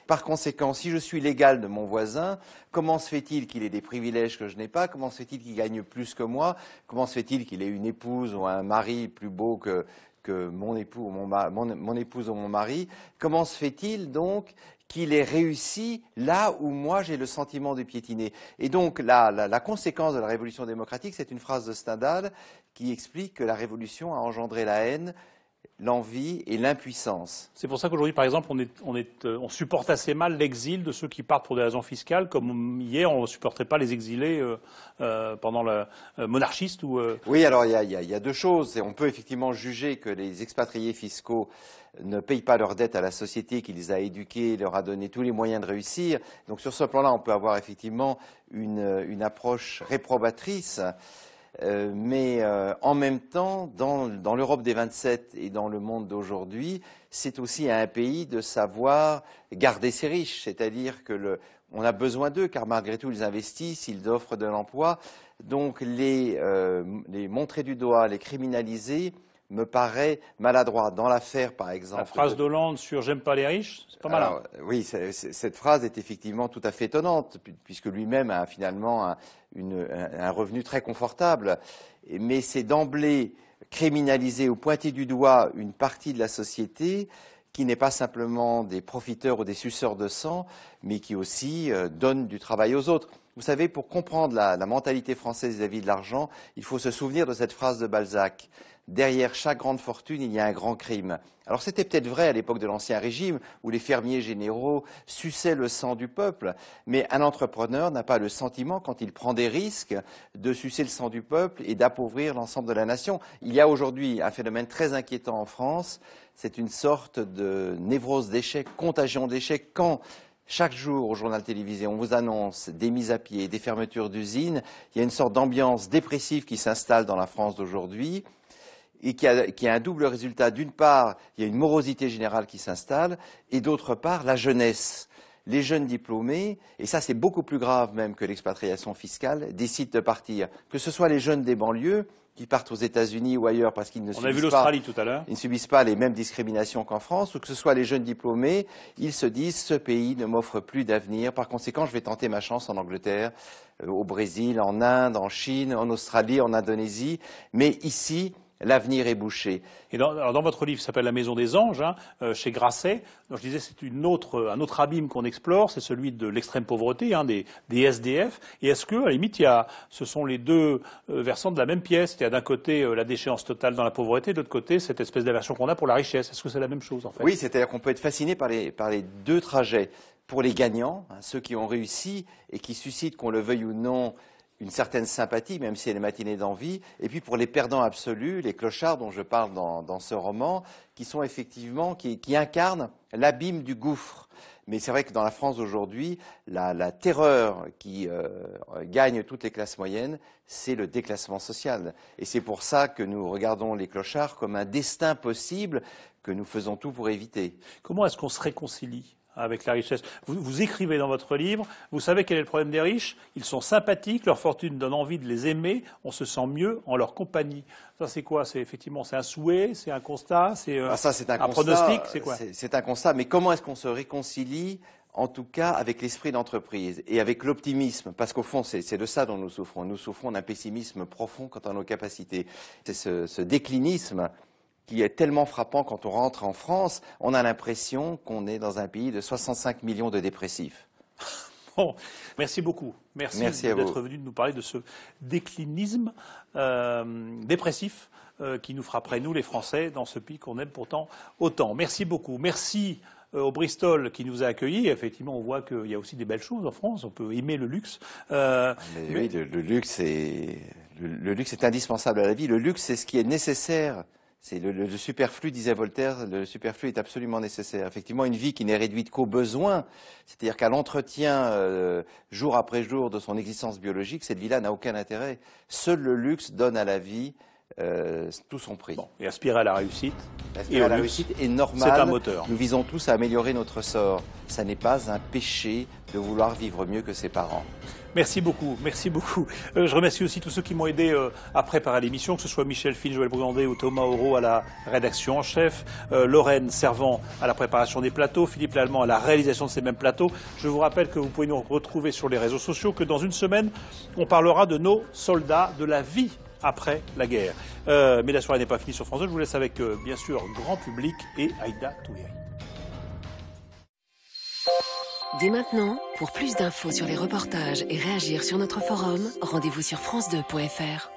M: Par conséquent, si je suis l'égal de mon voisin, comment se fait-il qu'il ait des privilèges que je n'ai pas? Comment se fait-il qu'il gagne plus que moi? Comment se fait-il qu'il ait une épouse ou un mari plus beau que que mon époux, mon épouse ou mon mari, comment se fait-il donc qu'il ait réussi là où moi j'ai le sentiment de piétiner? Et donc la conséquence de la révolution démocratique, c'est une phrase de Stendhal qui explique que la révolution a engendré la haine, l'envie et l'impuissance.
A: C'est pour ça qu'aujourd'hui, par exemple, on supporte assez mal l'exil de ceux qui partent pour des raisons fiscales, comme hier, on ne supporterait pas les exilés pendant le monarchiste ou.
M: Oui, alors il y a deux choses. On peut effectivement juger que les expatriés fiscaux ne payent pas leurs dettes à la société qui les a éduqués, leur a donné tous les moyens de réussir. Donc sur ce plan-là, on peut avoir effectivement une approche réprobatrice. Mais en même temps, dans l'Europe des 27 et dans le monde d'aujourd'hui, c'est aussi à un pays de savoir garder ses riches. C'est-à-dire que on a besoin d'eux, car malgré tout, ils investissent, ils offrent de l'emploi. Donc les montrer du doigt, les criminaliser, me paraît maladroit. Dans l'affaire, par exemple.
A: La phrase d'Hollande sur « j'aime pas les riches », c'est pas mal.
M: Alors, oui, cette phrase est effectivement tout à fait étonnante, puisque lui-même a finalement un revenu très confortable. Mais c'est d'emblée criminaliser ou pointer du doigt une partie de la société qui n'est pas simplement des profiteurs ou des suceurs de sang, mais qui aussi donne du travail aux autres. Vous savez, pour comprendre la mentalité française vis-à-vis de l'argent, il faut se souvenir de cette phrase de Balzac. Derrière chaque grande fortune, il y a un grand crime. Alors c'était peut-être vrai à l'époque de l'Ancien Régime, où les fermiers généraux suçaient le sang du peuple, mais un entrepreneur n'a pas le sentiment, quand il prend des risques, de sucer le sang du peuple et d'appauvrir l'ensemble de la nation. Il y a aujourd'hui un phénomène très inquiétant en France, c'est une sorte de névrose d'échec, contagion d'échec, quand chaque jour au journal télévisé, on vous annonce des mises à pied, des fermetures d'usines, il y a une sorte d'ambiance dépressive qui s'installe dans la France d'aujourd'hui, et qui a un double résultat. D'une part, il y a une morosité générale qui s'installe, et d'autre part, la jeunesse. Les jeunes diplômés, et ça c'est beaucoup plus grave même que l'expatriation fiscale, décident de partir. Que ce soit les jeunes des banlieues, qui partent aux États-Unis ou ailleurs parce qu'ils ne subissent pas les mêmes discriminations qu'en France, ou que ce soit les jeunes diplômés, ils se disent ce pays ne m'offre plus d'avenir, par conséquent je vais tenter ma chance en Angleterre, au Brésil, en Inde, en Chine, en Australie, en Indonésie, mais ici, l'avenir est bouché.
A: Et dans votre livre, qui s'appelle La Maison des Anges, chez Grasset, je disais c'est un autre abîme qu'on explore, c'est celui de l'extrême pauvreté, des SDF. Et est-ce que, à la limite, ce sont les deux versants de la même pièce? Il y a d'un côté la déchéance totale dans la pauvreté, de l'autre côté cette espèce d'aversion qu'on a pour la richesse. Est-ce que c'est la même chose en fait?
M: Oui, c'est-à-dire qu'on peut être fasciné par les deux trajets. Pour les gagnants, ceux qui ont réussi et qui suscitent, qu'on le veuille ou non, une certaine sympathie, même si elle est matinée d'envie, et puis pour les perdants absolus, les clochards dont je parle dans ce roman, qui sont effectivement, qui incarnent l'abîme du gouffre. Mais c'est vrai que dans la France d'aujourd'hui, la terreur qui gagne toutes les classes moyennes, c'est le déclassement social. Et c'est pour ça que nous regardons les clochards comme un destin possible que nous faisons tout pour éviter.
A: Comment est-ce qu'on se réconcilie avec la richesse? Vous écrivez dans votre livre, vous savez quel est le problème des riches? Ils sont sympathiques, leur fortune donne envie de les aimer, on se sent mieux en leur compagnie. Ça c'est quoi? C'est un souhait, c'est un constat, c'est un pronostic, c'est quoi?
M: C'est un constat, mais comment est-ce qu'on se réconcilie, en tout cas avec l'esprit d'entreprise et avec l'optimisme? Parce qu'au fond, c'est de ça dont nous souffrons. Nous souffrons d'un pessimisme profond quant à nos capacités. C'est ce déclinisme qui est tellement frappant quand on rentre en France, on a l'impression qu'on est dans un pays de 65 millions de dépressifs.
A: Bon, merci beaucoup. Merci d'être venu nous parler de ce déclinisme dépressif qui nous frapperait, nous les Français, dans ce pays qu'on aime pourtant autant. Merci beaucoup. Merci au Bristol qui nous a accueillis. Effectivement, on voit qu'il y a aussi des belles choses en France. On peut aimer le luxe.
M: Oui, le luxe est indispensable à la vie. Le luxe, c'est ce qui est nécessaire. C'est le superflu, disait Voltaire, le superflu est absolument nécessaire. Effectivement, une vie qui n'est réduite qu'aux besoins, c'est-à-dire qu'à l'entretien jour après jour de son existence biologique, cette vie-là n'a aucun intérêt. Seul le luxe donne à la vie tout son prix.
A: Bon, et aspirer à la réussite.
M: Aspirer à la réussite est normal.
A: C'est un moteur.
M: Nous visons tous à améliorer notre sort. Ça n'est pas un péché de vouloir vivre mieux que ses parents.
A: Merci beaucoup, merci beaucoup. Je remercie aussi tous ceux qui m'ont aidé à préparer l'émission, que ce soit Michel Fine, Joël Bougandet ou Thomas Auro à la rédaction en chef, Lorraine Servant à la préparation des plateaux, Philippe Lallemand à la réalisation de ces mêmes plateaux. Je vous rappelle que vous pouvez nous retrouver sur les réseaux sociaux, que dans une semaine, on parlera de nos soldats, de la vie après la guerre. Mais la soirée n'est pas finie sur France 2. Je vous laisse avec, bien sûr, grand public et Aïda Touléry.
E: Dès maintenant, pour plus d'infos sur les reportages et réagir sur notre forum, rendez-vous sur france2.fr.